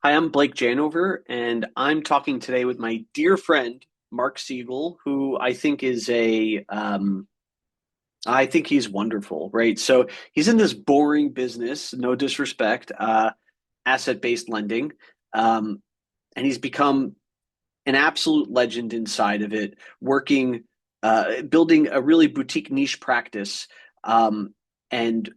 Hi, I'm Blake Janover, and I'm talking today with my dear friend Mark Seigel, who I think he's wonderful, right? So he's in this boring business, no disrespect, asset-based lending, um, and he's become an absolute legend inside of it, building a really boutique niche practice, and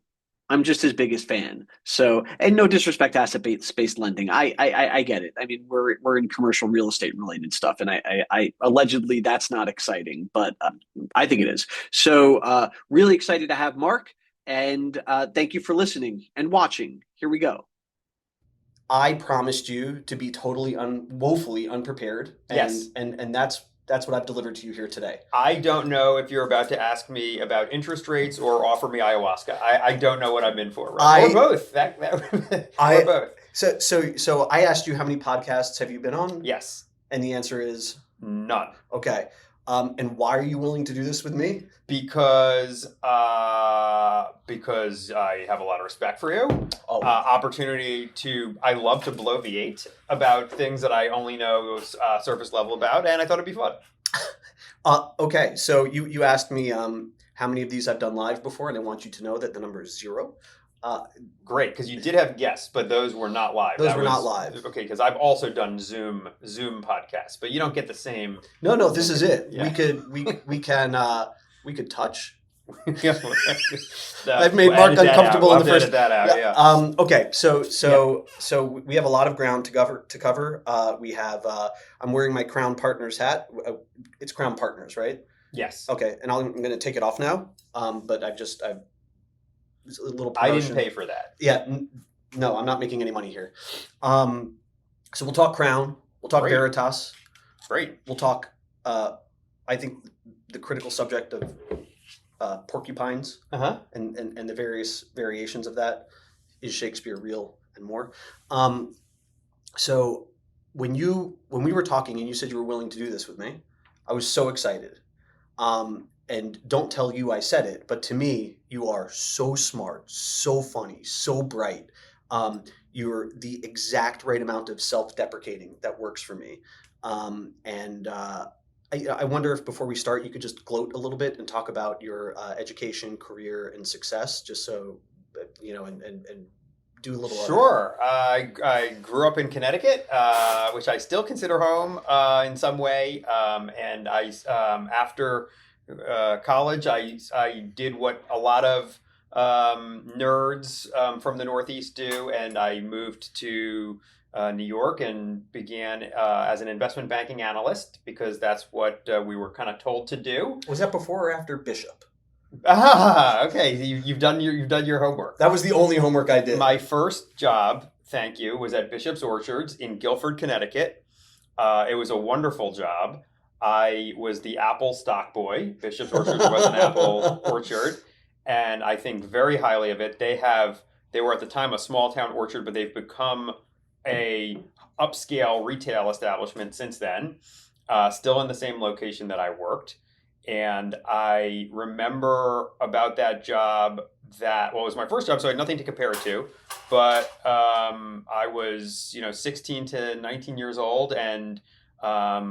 I'm just his biggest fan. So, and no disrespect to asset-based lending. I get it. I mean, we're in commercial real estate related stuff, and I allegedly that's not exciting, but I think it is. So, really excited to have Mark, and thank you for listening and watching. Here we go. I promised you to be totally woefully unprepared, and Yes. and and that's what I've delivered to you here today. I don't know if you're about to ask me about interest rates or offer me ayahuasca. I don't know what I'm in for, right? Or I both. Or I both. so I asked you how many podcasts have you been on, Yes. and the answer is None. okay. And why are you willing to do this with me? Because I have a lot of respect for you. Oh, I love to bloviate about things that I only know surface level about, and I thought it'd be fun. okay. So you asked me how many of these I've done live before, and I want you to know that the number is zero. Uh, Great, because you did have guests, but those were not live. those were not live. Okay, because I've also done Zoom podcasts, but you don't get the same. No, this is it. Yeah. We could touch. Yeah. I've made Mark uncomfortable in the first. Edit that out. Yeah. Okay. So we have a lot of ground to cover. We have. I'm wearing my Crown Partners hat. It's Crown Partners, right? Yes. Okay. And I'm going to take it off now. But I've it's a little I promotion. didn't pay for that. Yeah. No, I'm not making any money here. So we'll talk Crown. We'll talk Great. Veritas. Great. We'll talk. I think the critical subject of porcupines Uh-huh. and the various variations of that. Is Shakespeare real and more? So when we were talking and you said you were willing to do this with me, I was so excited. And don't tell you I said it, but to me, you are so smart, so funny, so bright. You're the exact right amount of self-deprecating that works for me. And I wonder if before we start, you could just gloat a little bit and talk about your education, career, and success, just so and do a little. Sure. I grew up in Connecticut, which I still consider home in some way. And after college, I did what a lot of nerds from the Northeast do, and I moved to New York and began as an investment banking analyst because that's what we were kind of told to do. Was that before or after Bishop? Okay. You've done your homework. That was the only homework I did. My first job, thank you, was at Bishop's Orchards in Guilford, Connecticut. It was a wonderful job. I was the apple stock boy. Bishop's Orchards was an apple orchard, and I think very highly of it. They were at the time a small town orchard, but they've become a upscale retail establishment since then, still in the same location that I worked. And I remember about that job it was my first job, so I had nothing to compare it to. But I was, 16 to 19 years old, and as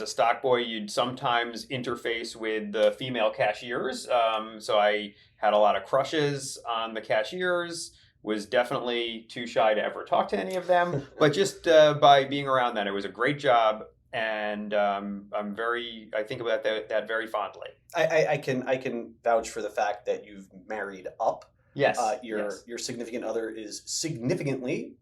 a stock boy, you'd sometimes interface with the female cashiers. So I had a lot of crushes on the cashiers. Was definitely too shy to ever talk to any of them, but just by being around that, it was a great job, and I think about that very fondly. I can vouch for the fact that you've married up. Yes. Your significant other is significantly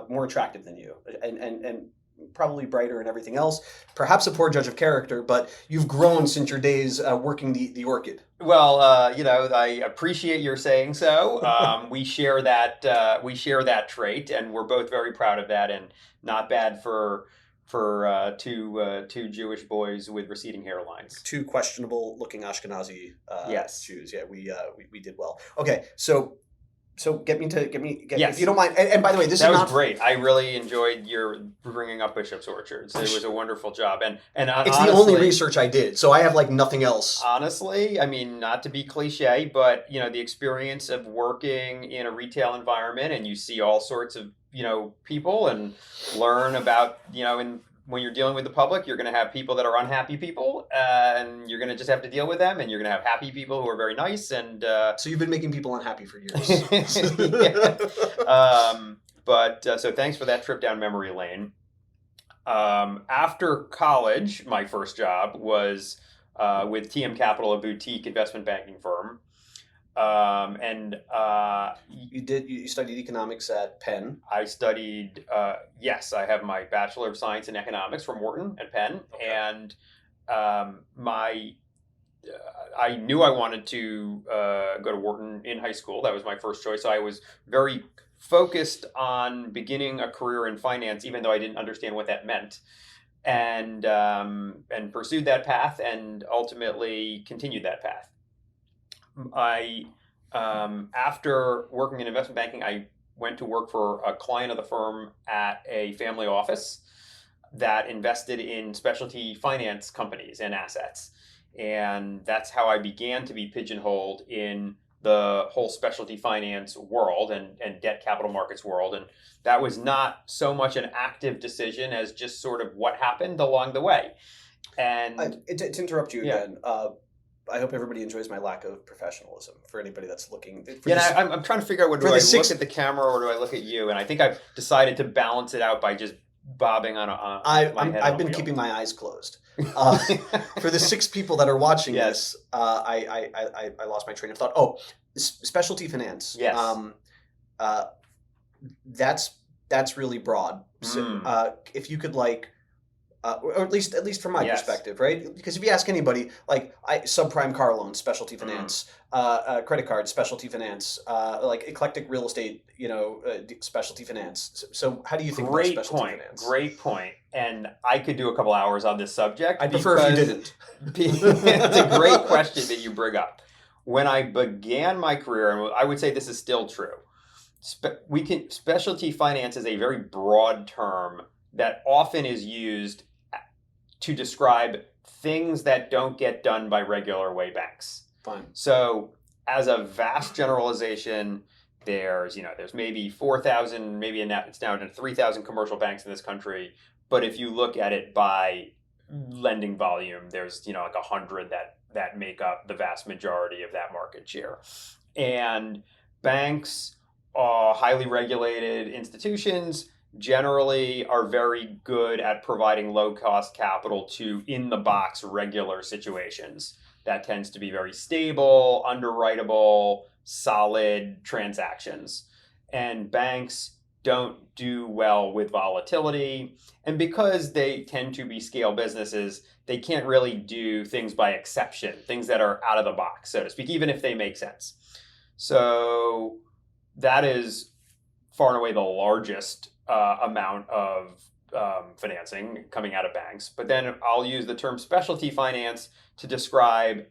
more attractive than you, and probably brighter and everything else. Perhaps a poor judge of character, but you've grown since your days working the orchid. Well, I appreciate your saying so. We share that trait, and we're both very proud of that. And not bad for two Jewish boys with receding hairlines. Two questionable looking Ashkenazi yes. Jews. Yeah, we did well. Okay, so get me yes. if you don't mind. And by the way, that was great. I really enjoyed your bringing up Bishop's Orchards. It was a wonderful job, and it's honestly, the only research I did, so I have like nothing else. Honestly, I mean, not to be cliche, but the experience of working in a retail environment, and you see all sorts of people and learn about, when you're dealing with the public, you're going to have people that are unhappy people, and you're going to just have to deal with them, and you're going to have happy people who are very nice. And So you've been making people unhappy for years. So thanks for that trip down memory lane. After college, my first job was with TM Capital, a boutique investment banking firm. You studied economics at Penn. I studied, yes, I have my Bachelor of Science in Economics from Wharton at Penn. Okay. And I knew I wanted to go to Wharton in high school. That was my first choice. So I was very focused on beginning a career in finance, even though I didn't understand what that meant, and pursued that path and ultimately continued that path. After working in investment banking, I went to work for a client of the firm at a family office that invested in specialty finance companies and assets. And that's how I began to be pigeonholed in the whole specialty finance world and debt capital markets world. And that was not so much an active decision as just sort of what happened along the way. And to interrupt you Yeah. again, I hope everybody enjoys my lack of professionalism for anybody that's looking. I'm trying to figure out, do I look at the camera or do I look at you? And I think I've decided to balance it out by just bobbing on my head. I've been keeping my eyes closed. For the 6 people that are watching Yes. this, I lost my train of thought. Oh, specialty finance. Yes. That's really broad. So, if you could or at least from my Yes. perspective, right? Because if you ask anybody, subprime car loans, specialty finance, credit cards, specialty finance, eclectic real estate, specialty finance. So how do you think about specialty finance? Great point. And I could do a couple hours on this subject. I'd prefer if you didn't. It's a great question that you bring up. When I began my career, and I would say this is still true, specialty finance is a very broad term that often is used to describe things that don't get done by regular way banks. Fine. So as a vast generalization, there's maybe 4,000, maybe it's now to 3,000 commercial banks in this country. But if you look at it by lending volume, there's 100 that make up the vast majority of that market share. And banks are highly regulated institutions, generally are very good at providing low-cost capital to in-the-box regular situations. That tends to be very stable, underwritable, solid transactions. And banks don't do well with volatility. And because they tend to be scale businesses, they can't really do things by exception, things that are out of the box, so to speak, even if they make sense. So that is far and away the largest amount of financing coming out of banks. But then I'll use the term specialty finance to describe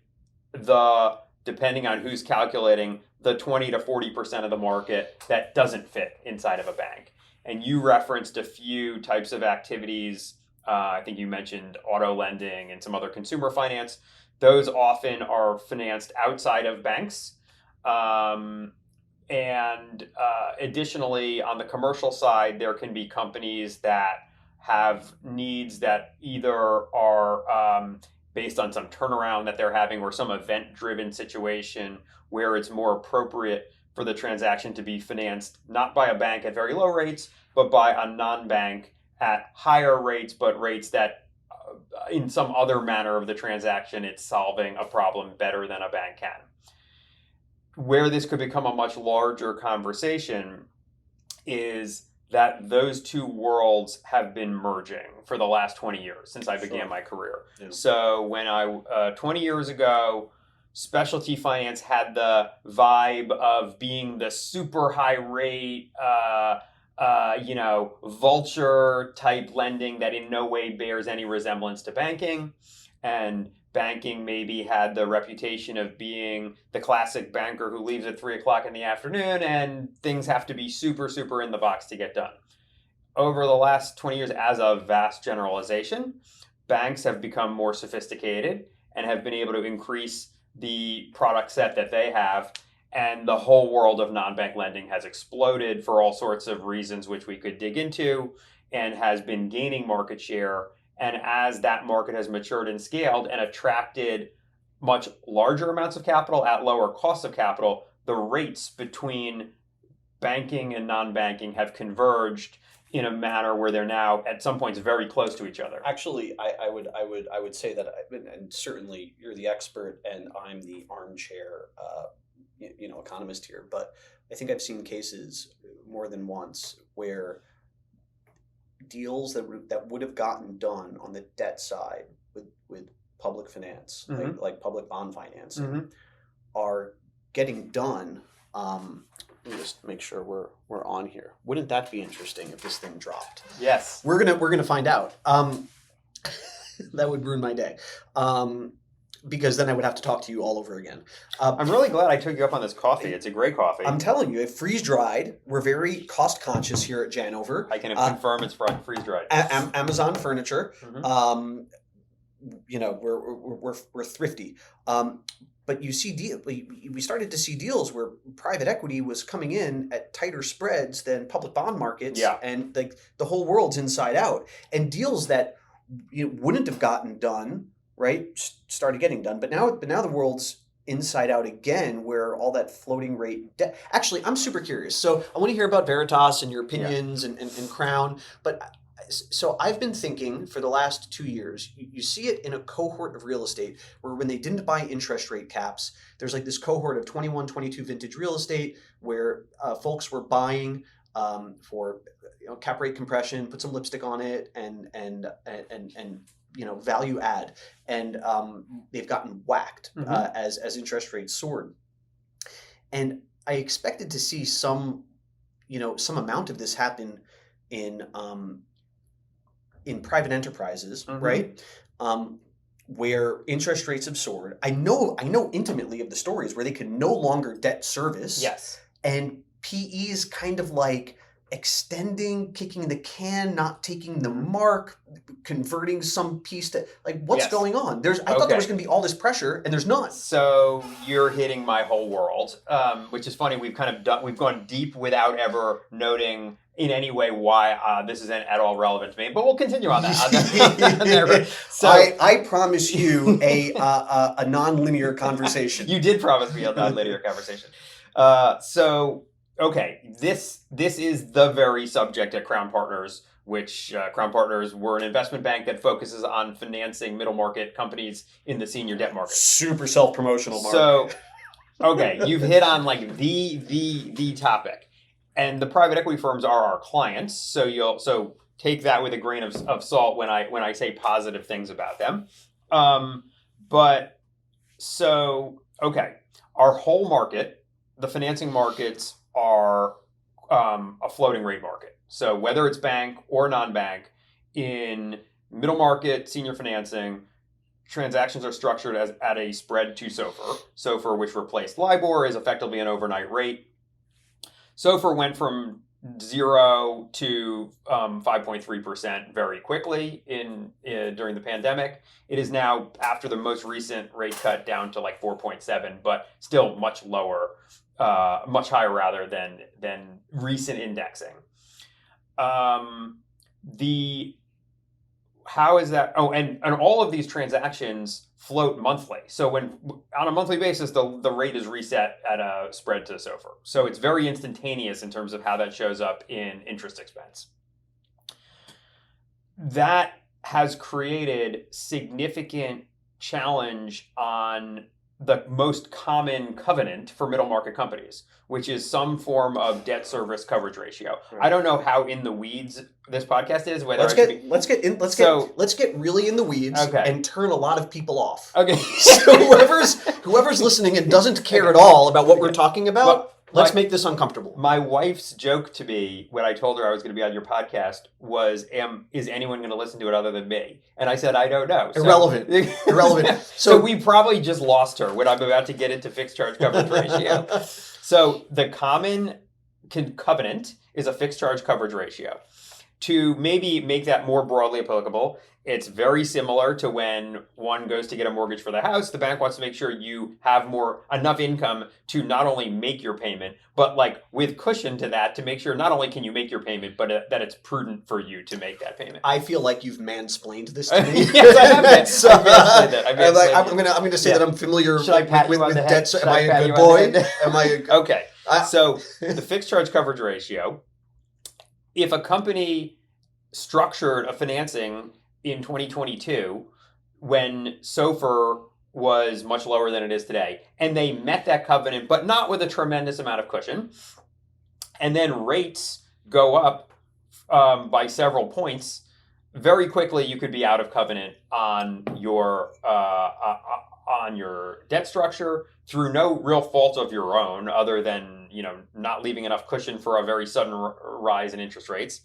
depending on who's calculating, the 20 to 40% of the market that doesn't fit inside of a bank. And you referenced a few types of activities. I think you mentioned auto lending and some other consumer finance. Those often are financed outside of banks. Additionally, on the commercial side, there can be companies that have needs that either are based on some turnaround that they're having or some event-driven situation where it's more appropriate for the transaction to be financed not by a bank at very low rates, but by a non-bank at higher rates, but rates that in some other manner of the transaction, it's solving a problem better than a bank can. Where this could become a much larger conversation is that those two worlds have been merging for the last 20 years since I began my career. Yeah. So when 20 years ago, specialty finance had the vibe of being the super high rate, vulture type lending that in no way bears any resemblance to banking. And banking maybe had the reputation of being the classic banker who leaves at 3:00 in the afternoon and things have to be super, super in the box to get done. Over the last 20 years, as a vast generalization, banks have become more sophisticated and have been able to increase the product set that they have. and the whole world of non-bank lending has exploded for all sorts of reasons, which we could dig into, and has been gaining market share. And as that market has matured and scaled and attracted much larger amounts of capital at lower costs of capital, the rates between banking and non-banking have converged in a manner where they're now at some points very close to each other. Actually, I would say that, and certainly you're the expert and I'm the armchair, economist here. But I think I've seen cases more than once where deals that would have gotten done on the debt side with public finance, like public bond financing, are getting done. Let me just make sure we're on here. Wouldn't that be interesting if this thing dropped? Yes, we're gonna find out. That would ruin my day, because then I would have to talk to you all over again. I'm really glad I took you up on this coffee. It's a great coffee. I'm telling you, it freeze dried. We're very cost conscious here at Janover. I can confirm it's freeze dried. Amazon furniture. We're thrifty. But you see, we started to see deals where private equity was coming in at tighter spreads than public bond markets, and the whole world's inside out. And deals that wouldn't have gotten done, right, started getting done. But now the world's inside out again, where all that floating rate debt. Actually, I'm super curious. So I want to hear about Veritas and your opinions and Crown. But so I've been thinking for the last 2 years, you see it in a cohort of real estate where when they didn't buy interest rate caps, there's like this cohort of 21, 22 vintage real estate where folks were buying for cap rate compression, put some lipstick on it, and value add, and they've gotten whacked as interest rates soared. And I expected to see some amount of this happen in private enterprises, right? Where interest rates have soared. I know intimately of the stories where they can no longer debt service. Yes. And PE's kind of like extending, kicking the can, not taking the mark, converting some piece to what's going on? I thought there was going to be all this pressure, and there's not. So you're hitting my whole world, which is funny. We've gone deep without ever noting in any way why this isn't at all relevant to me, but we'll continue on that. So I promise you a non-linear conversation. You did promise me a non-linear conversation. Okay, this is the very subject at Crown Partners, which Crown Partners were an investment bank that focuses on financing middle market companies in the senior debt market. Super self-promotional, Mark. So, okay, you've hit on the topic. And the private equity firms are our clients, so take that with a grain of salt when I say positive things about them. Our whole market, the financing markets, are a floating rate market. So whether it's bank or non-bank, in middle market senior financing, transactions are structured at a spread to SOFR. SOFR, which replaced LIBOR, is effectively an overnight rate. SOFR went from 0 to 5.3% very quickly during the pandemic. It is now, after the most recent rate cut, down to 4.7, but still much lower, much higher rather than recent indexing. How is that? Oh, and all of these transactions float monthly. So when on a monthly basis, the rate is reset at a spread to SOFR. So it's very instantaneous in terms of how that shows up in interest expense. That has created significant challenge on the most common covenant for middle market companies, which is some form of debt service coverage ratio. Right. I don't know how in the weeds this podcast is. Let's get really in the weeds and turn a lot of people off. Okay. So whoever's listening and doesn't care at all about what we're talking about, let's make this uncomfortable. My wife's joke to me when I told her I was going to be on your podcast was, is anyone going to listen to it other than me? And I said, I don't know. Irrelevant. So we probably just lost her when I'm about to get into fixed charge coverage ratio. So the common covenant is a fixed charge coverage ratio. to maybe make that more broadly applicable, it's very similar to when one goes to get a mortgage for the house. The bank wants to make sure you have enough income to not only make your payment, but like with cushion to that to make sure not only can you make your payment, but that it's prudent for you to make that payment. I feel like you've mansplained this to me. Yes, I have been. So, I'm gonna say that I'm familiar with debt. Am I a good boy? Am I okay? So the fixed charge coverage ratio. If a company structured a financing in 2022 when SOFR was much lower than it is today, and they met that covenant, but not with a tremendous amount of cushion, and then rates go up by several points, very quickly you could be out of covenant on your debt structure through no real fault of your own, other than not leaving enough cushion for a very sudden rise in interest rates.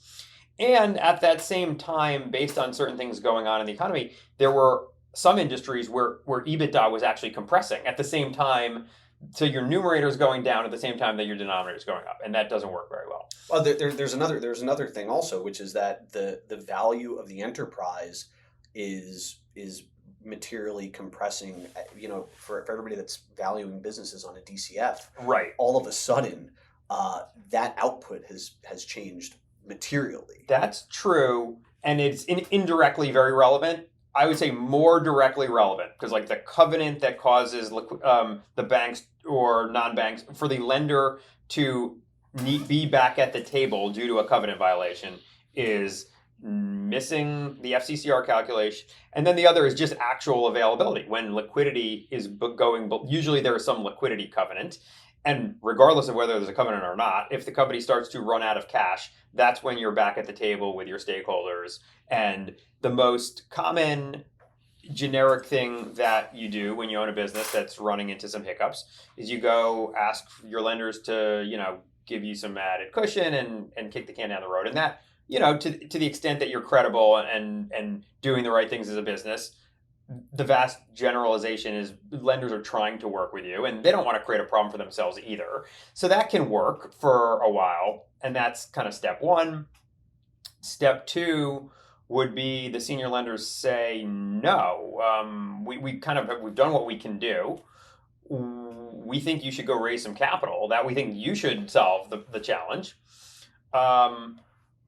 And at that same time, based on certain things going on in the economy, there were some industries where EBITDA was actually compressing at the same time. So your numerator is going down at the same time that your denominator is going up, and that doesn't work very well. Well, there's another thing also, which is that the value of the enterprise is materially compressing. For everybody that's valuing businesses on a DCF, right? All of a sudden, that output has changed materially. That's true, and it's indirectly very relevant. I would say more directly relevant, because like the covenant that causes the banks or non-banks for the lender to be back at the table due to a covenant violation is missing the FCCR calculation. And then the other is just actual availability. When liquidity is going, usually there is some liquidity covenant. And regardless of whether there's a covenant or not, if the company starts to run out of cash, that's when you're back at the table with your stakeholders. And the most common generic thing that you do when you own a business that's running into some hiccups is you go ask your lenders to, give you some added cushion and kick the can down the road. And that, to the extent that you're credible and doing the right things as a business, the vast generalization is lenders are trying to work with you, and they don't want to create a problem for themselves either. So that can work for a while, and that's kind of step one. Step two would be the senior lenders say, no, we've done what we can do. We think you should go raise some capital. That we think you should solve the challenge.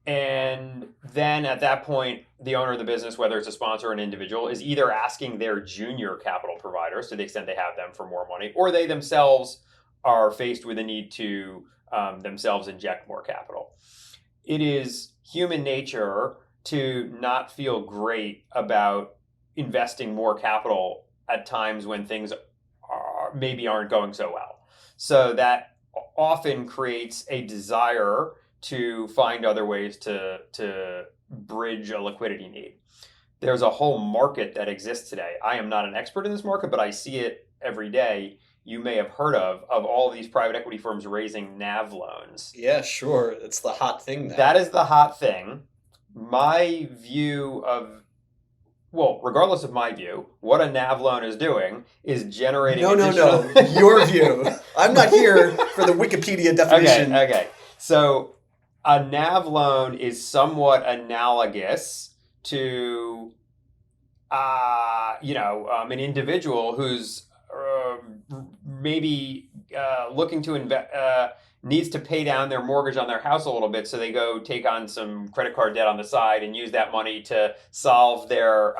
And then at that point, the owner of the business, whether it's a sponsor or an individual, is either asking their junior capital providers, to the extent they have them, for more money, or they themselves are faced with a need to themselves inject more capital. It is human nature to not feel great about investing more capital at times when things maybe aren't going so well. So that often creates a desire to find other ways to bridge a liquidity need. There's a whole market that exists today. I am not an expert in this market, but I see it every day. You may have heard of all of these private equity firms raising NAV loans. Yeah, sure. It's the hot thing now. That is the hot thing. My view of, regardless of my view, what a NAV loan is doing is generating No. Your view. I'm not here for the Wikipedia definition. Okay. So a NAV loan is somewhat analogous to, an individual who's maybe looking to invest, needs to pay down their mortgage on their house a little bit, so they go take on some credit card debt on the side and use that money to solve their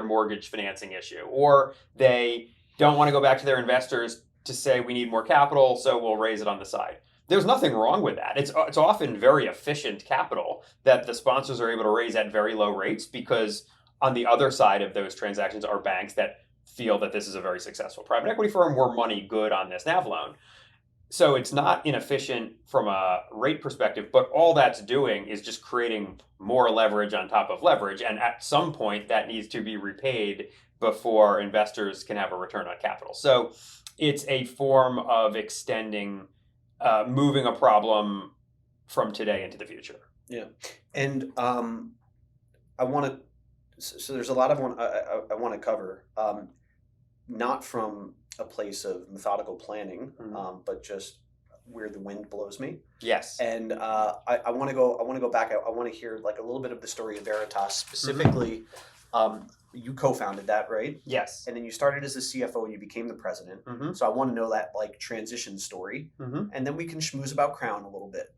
mortgage financing issue, or they don't want to go back to their investors to say we need more capital, so we'll raise it on the side. There's nothing wrong with that. It's often very efficient capital that the sponsors are able to raise at very low rates, because on the other side of those transactions are banks that feel that this is a very successful private equity firm. We're money good on this NAV loan. So it's not inefficient from a rate perspective, but all that's doing is just creating more leverage on top of leverage. And at some point that needs to be repaid before investors can have a return on capital. So it's a form of extending, moving a problem from today into the future. Yeah. And I want to, so there's a lot of I want to cover, not from a place of methodical planning, but just where the wind blows me. Yes. And I want to go back. I want to hear like a little bit of the story of Veritas specifically. You co-founded that, right? Yes. And then you started as the CFO and you became the president. So I want to know that like transition story, and then we can schmooze about Crown a little bit.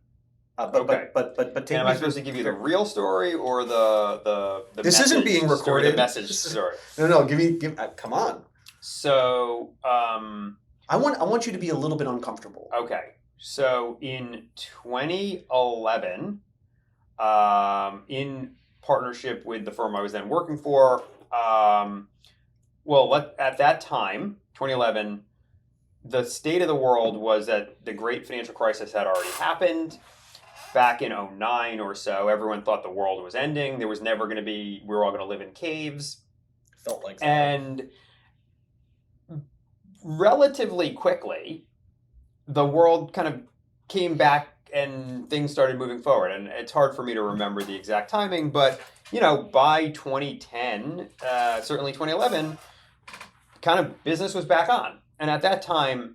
But take am me I supposed to give you the real story or the this isn't being recorded. Story, the message story. No. Give. Come on. So I want you to be a little bit uncomfortable. Okay. So in 2011, in partnership with the firm I was then working for, at that time, 2011, the state of the world was that the great financial crisis had already happened. Back in 2009 or so, everyone thought the world was ending. There was never going to be, we were all going to live in caves. Felt like that. And relatively quickly, the world kind of came back and things started moving forward. And it's hard for me to remember the exact timing, but by 2010, certainly 2011, kind of business was back on. And at that time,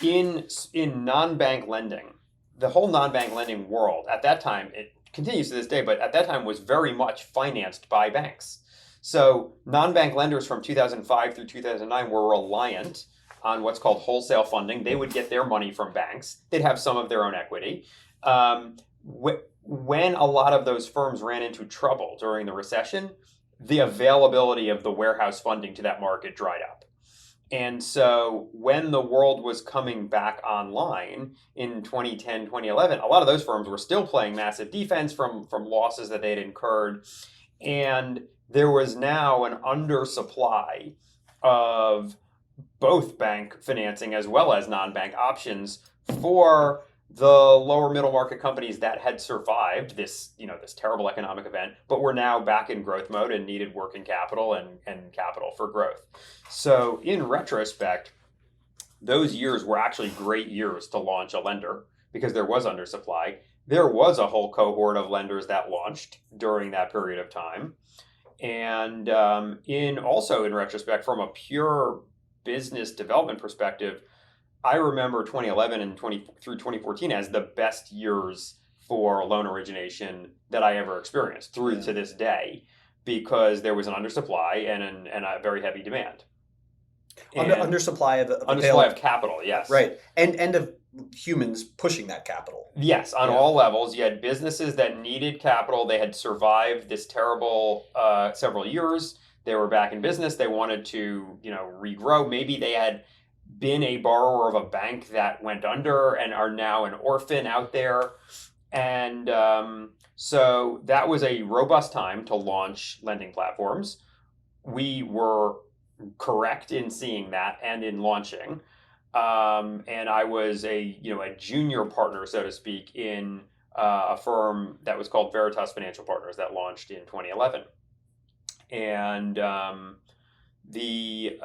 in non-bank lending, the whole non-bank lending world, at that time, it continues to this day, but at that time was very much financed by banks. So non-bank lenders from 2005 through 2009 were reliant on what's called wholesale funding. They would get their money from banks. They'd have some of their own equity. When a lot of those firms ran into trouble during the recession, the availability of the warehouse funding to that market dried up. And so when the world was coming back online in 2010, 2011, a lot of those firms were still playing massive defense from losses that they'd incurred. And there was now an undersupply of both bank financing as well as non-bank options for the lower middle market companies that had survived this terrible economic event, but were now back in growth mode and needed working capital and capital for growth. So in retrospect, those years were actually great years to launch a lender because there was undersupply. There was a whole cohort of lenders that launched during that period of time. And in retrospect, from a pure business development perspective, I remember 2011 and through 2014 as the best years for loan origination that I ever experienced through to this day, because there was an undersupply and a very heavy demand. Undersupply of capital, yes. Right. And of humans pushing that capital. Yes, on all levels. You had businesses that needed capital. They had survived this terrible several years. They were back in business. They wanted to, regrow. Maybe they had been a borrower of a bank that went under and are now an orphan out there. And so that was a robust time to launch lending platforms. We were correct in seeing that and in launching. And I was a junior partner, so to speak, in a firm that was called Veritas Financial Partners that launched in 2011. And the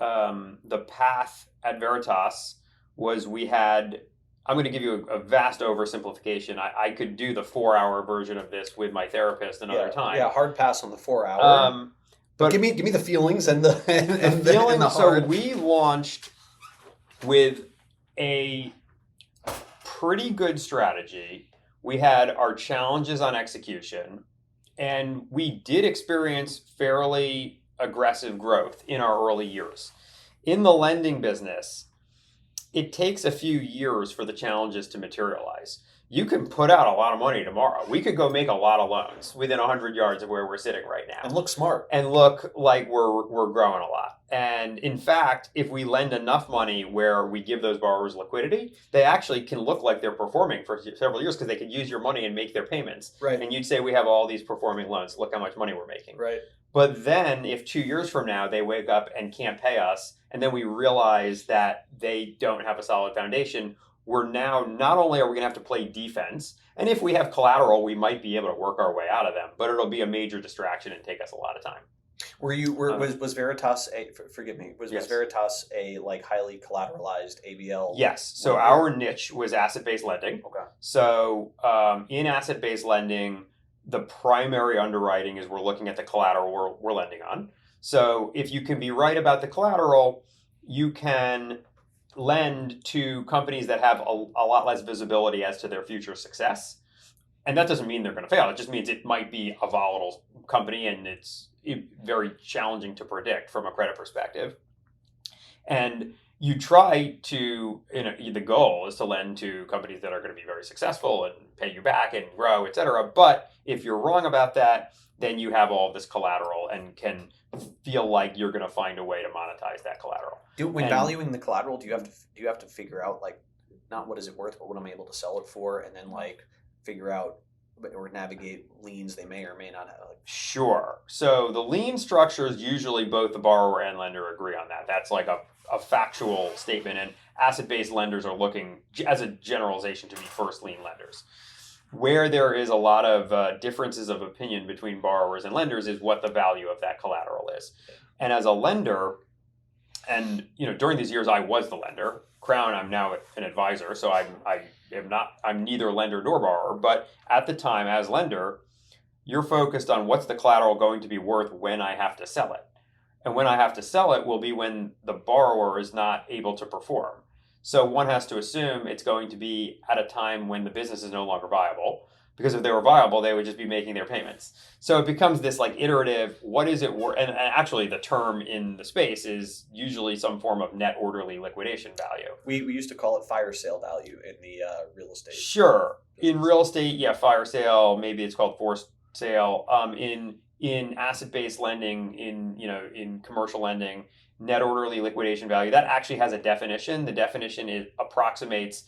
path at Veritas was I'm going to give you a vast oversimplification. I could do the 4-hour version of this with my therapist another time. Yeah, hard pass on the 4-hour. But give me the feelings and the feelings. And the hard. So we launched with a pretty good strategy. We had our challenges on execution, and we did experience fairly aggressive growth in our early years. In the lending business, it takes a few years for the challenges to materialize. You can put out a lot of money tomorrow. We could go make a lot of loans within 100 yards of where we're sitting right now. And look smart. And look like we're growing a lot. And in fact, if we lend enough money where we give those borrowers liquidity, they actually can look like they're performing for several years because they could use your money and make their payments. Right. And you'd say, we have all these performing loans. Look how much money we're making. Right. But then if 2 years from now they wake up and can't pay us, and then we realize that they don't have a solid foundation, we're now, not only are we going to have to play defense, and if we have collateral, we might be able to work our way out of them, but it'll be a major distraction and take us a lot of time. Was Veritas Yes. Veritas a like highly collateralized ABL? Yes. So our niche was asset-based lending. Okay. So in asset-based lending, the primary underwriting is we're looking at the collateral we're lending on. So if you can be right about the collateral, you can lend to companies that have a lot less visibility as to their future success. And that doesn't mean they're going to fail. It just means it might be a volatile company and it's very challenging to predict from a credit perspective. And you try to, the goal is to lend to companies that are going to be very successful and pay you back and grow, et cetera. But if you're wrong about that, then you have all this collateral and can feel like you're going to find a way to monetize that collateral. When valuing the collateral, do you have to figure out, like, not what is it worth, but what am I able to sell it for, and then like figure out or navigate liens they may or may not have? Sure. So the lien structures, usually both the borrower and lender agree on that. That's like a factual statement, and asset-based lenders are looking, as a generalization, to be first lien lenders. Where there is a lot of differences of opinion between borrowers and lenders is what the value of that collateral is. And as a lender, and during these years I was the lender. Crown, I'm now an advisor, so I'm neither lender nor borrower. But at the time, as lender, you're focused on what's the collateral going to be worth when I have to sell it. And when I have to sell it will be when the borrower is not able to perform. So one has to assume it's going to be at a time when the business is no longer viable, because if they were viable, they would just be making their payments. So it becomes this like iterative, what is it worth? And actually the term in the space is usually some form of net orderly liquidation value. We used to call it fire sale value in the real estate. Sure. In real estate, yeah, fire sale, maybe it's called forced sale. In asset-based lending, in commercial lending, net orderly liquidation value, that actually has a definition. The definition approximates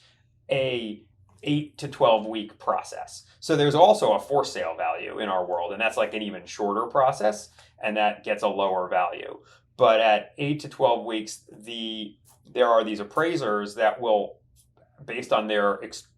a 8 to 12 week process. So there's also a for sale value in our world, and that's like an even shorter process, and that gets a lower value. But at 8 to 12 weeks, there are these appraisers that will, based on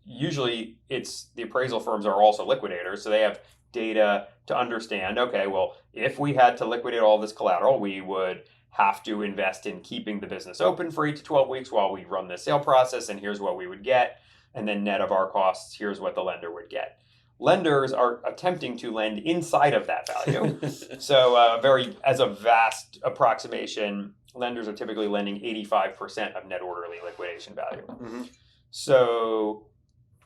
usually it's the appraisal firms are also liquidators, so they have data to understand, okay, well, if we had to liquidate all this collateral, we would have to invest in keeping the business open for 8 to 12 weeks while we run the sale process, and here's what we would get. And then net of our costs, here's what the lender would get. Lenders are attempting to lend inside of that value. So as a vast approximation, lenders are typically lending 85% of net orderly liquidation value. Mm-hmm. So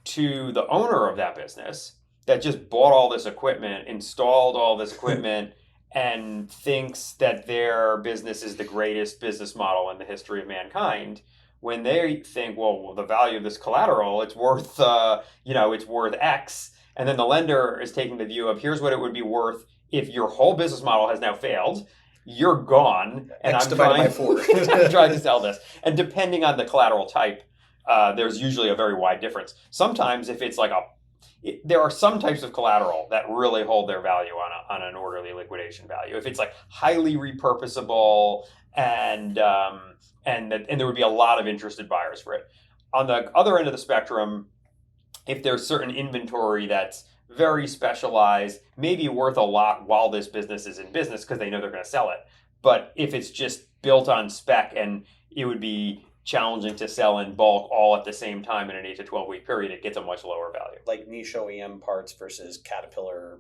to the owner of that business that just bought all this equipment, installed all this equipment, and thinks that their business is the greatest business model in the history of mankind, when they think, well, the value of this collateral, it's worth, it's worth X, and then the lender is taking the view of here's what it would be worth if your whole business model has now failed, you're gone, and X divided by 4. I'm trying to sell this. And depending on the collateral type, there's usually a very wide difference. Sometimes if it's like there are some types of collateral that really hold their value on an orderly liquidation value. If it's like highly repurposable and there would be a lot of interested buyers for it. On the other end of the spectrum, if there's certain inventory that's very specialized, maybe worth a lot while this business is in business because they know they're going to sell it. But if it's just built on spec and it would be challenging to sell in bulk all at the same time in an 8 to 12 week period, it gets a much lower value. Like niche OEM parts versus Caterpillar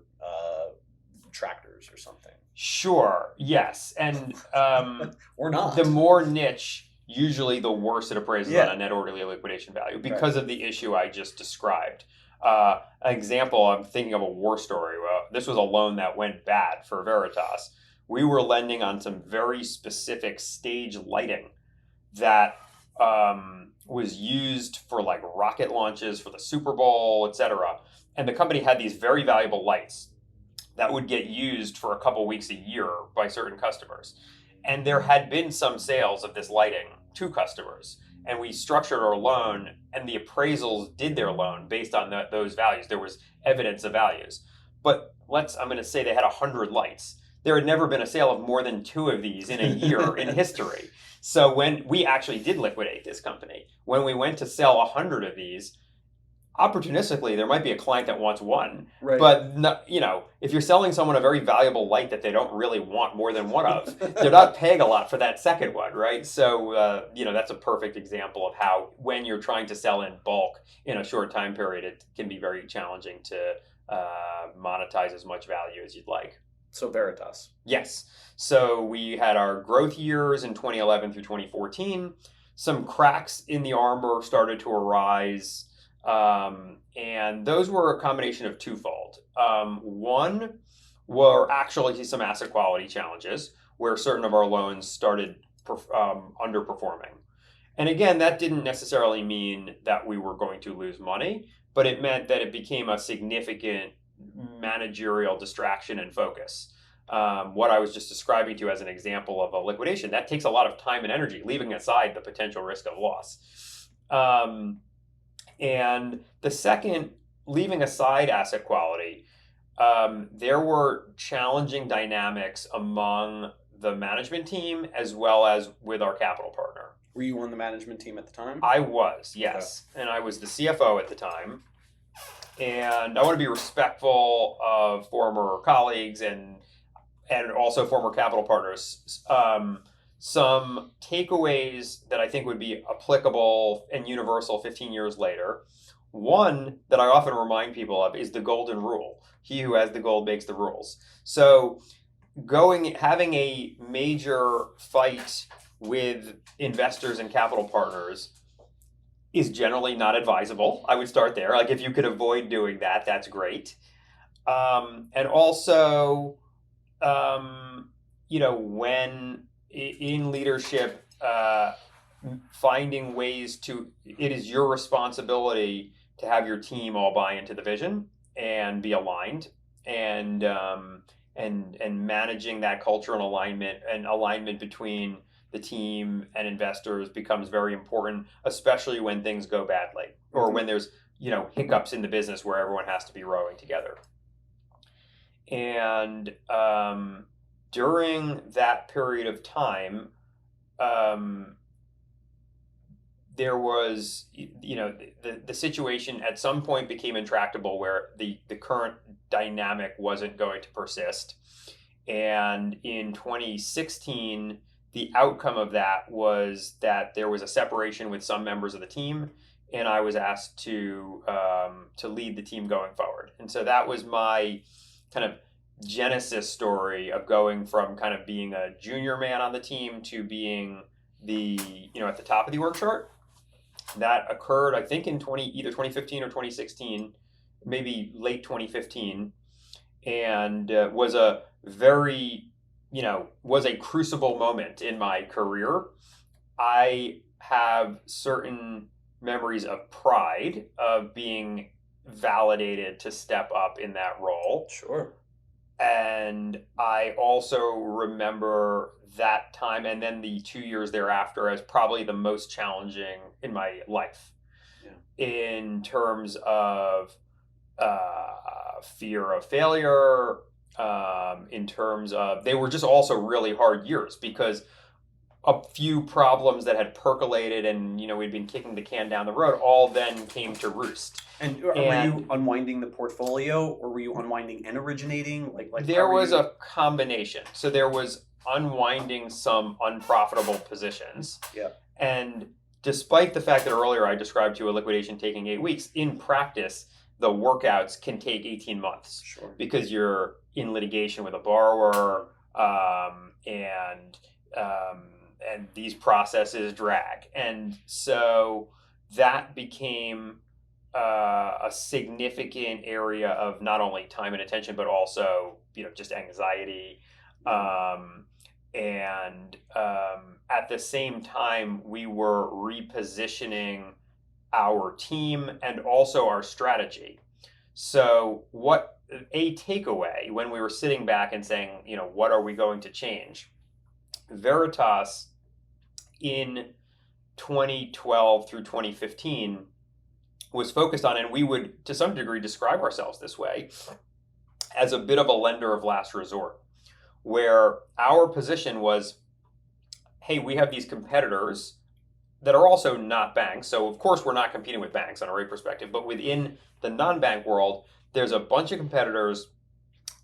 tractors or something. Sure, yes. And or not. The more niche, usually the worse it appraises on a net orderly liquidation value because of the issue I just described. An example, I'm thinking of a war story. This was a loan that went bad for Veritas. We were lending on some very specific stage lighting that was used for like rocket launches for the Super Bowl, etc. And the company had these very valuable lights that would get used for a couple weeks a year by certain customers. And there had been some sales of this lighting to customers. And we structured our loan, and the appraisals did their loan based on those values. There was evidence of values. But I'm going to say they had 100 lights. There had never been a sale of more than 2 of these in a year in history. So when we actually did liquidate this company, when we went to sell 100 of these, opportunistically, there might be a client that wants one. Right. But if you're selling someone a very valuable light that they don't really want more than one of, they're not paying a lot for that second one, right? So, that's a perfect example of how when you're trying to sell in bulk in a short time period, it can be very challenging to monetize as much value as you'd like. So Veritas. Yes. So we had our growth years in 2011 through 2014. some cracks in the armor started to arise. And those were a combination of twofold. One were actually some asset quality challenges where certain of our loans started underperforming. And again, that didn't necessarily mean that we were going to lose money, but it meant that it became a significant managerial distraction and focus. What I was just describing to you as an example of a liquidation, that takes a lot of time and energy, leaving aside the potential risk of loss. And the second, leaving aside asset quality, there were challenging dynamics among the management team as well as with our capital partner. Were you on the management team at the time? I was, yes. Okay. And I was the CFO at the time. And I want to be respectful of former colleagues and also former capital partners. Some takeaways that I think would be applicable and universal 15 years later. One that I often remind people of is the golden rule. He who has the gold makes the rules. So having a major fight with investors and capital partners is generally not advisable. I would start there. Like if you could avoid doing that, that's great. And also, when in leadership, finding ways it is your responsibility to have your team all buy into the vision and be aligned, and managing that culture and alignment between the team and investors becomes very important, especially when things go badly or when there's hiccups in the business where everyone has to be rowing together. And during that period of time, there was, the situation at some point became intractable where the current dynamic wasn't going to persist. And in 2016, the outcome of that was that there was a separation with some members of the team, and I was asked to lead the team going forward. And so that was my kind of genesis story of going from kind of being a junior man on the team to being at the top of the org chart. That occurred, I think, in either 2015 or 2016, maybe late 2015, and was a crucible moment in my career. I have certain memories of pride of being validated to step up in that role. Sure. And I also remember that time and then the 2 years thereafter as probably the most challenging in my life. Yeah. In terms of fear of failure, in terms of, they were just also really hard years because a few problems that had percolated and, we'd been kicking the can down the road all then came to roost. And were you unwinding the portfolio, or were you unwinding and originating? Like there was a combination. So there was unwinding some unprofitable positions. Yeah. And despite the fact that earlier I described to you a liquidation taking 8 weeks, in practice, the workouts can take 18 months. Sure. Because you're in litigation with a borrower, and these processes drag. And so that became a significant area of not only time and attention, but also, just anxiety. At the same time, we were repositioning our team and also our strategy. So a takeaway when we were sitting back and saying, what are we going to change? Veritas in 2012 through 2015 was focused on, and we would to some degree describe ourselves this way, as a bit of a lender of last resort, where our position was, hey, we have these competitors that are also not banks. So of course we're not competing with banks on a rate perspective, but within the non-bank world, there's a bunch of competitors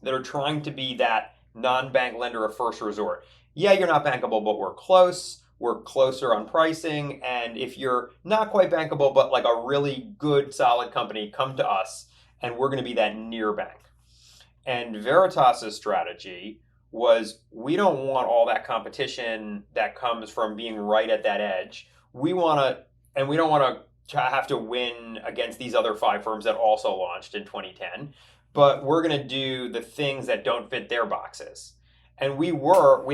that are trying to be that non-bank lender of first resort. Yeah, you're not bankable, but we're close. We're closer on pricing. And if you're not quite bankable, but like a really good, solid company, come to us and we're going to be that near bank. And Veritas's strategy was, we don't want all that competition that comes from being right at that edge. we want to, and we don't want to have to win against these other 5 firms that also launched in 2010, but we're going to do the things that don't fit their boxes. And we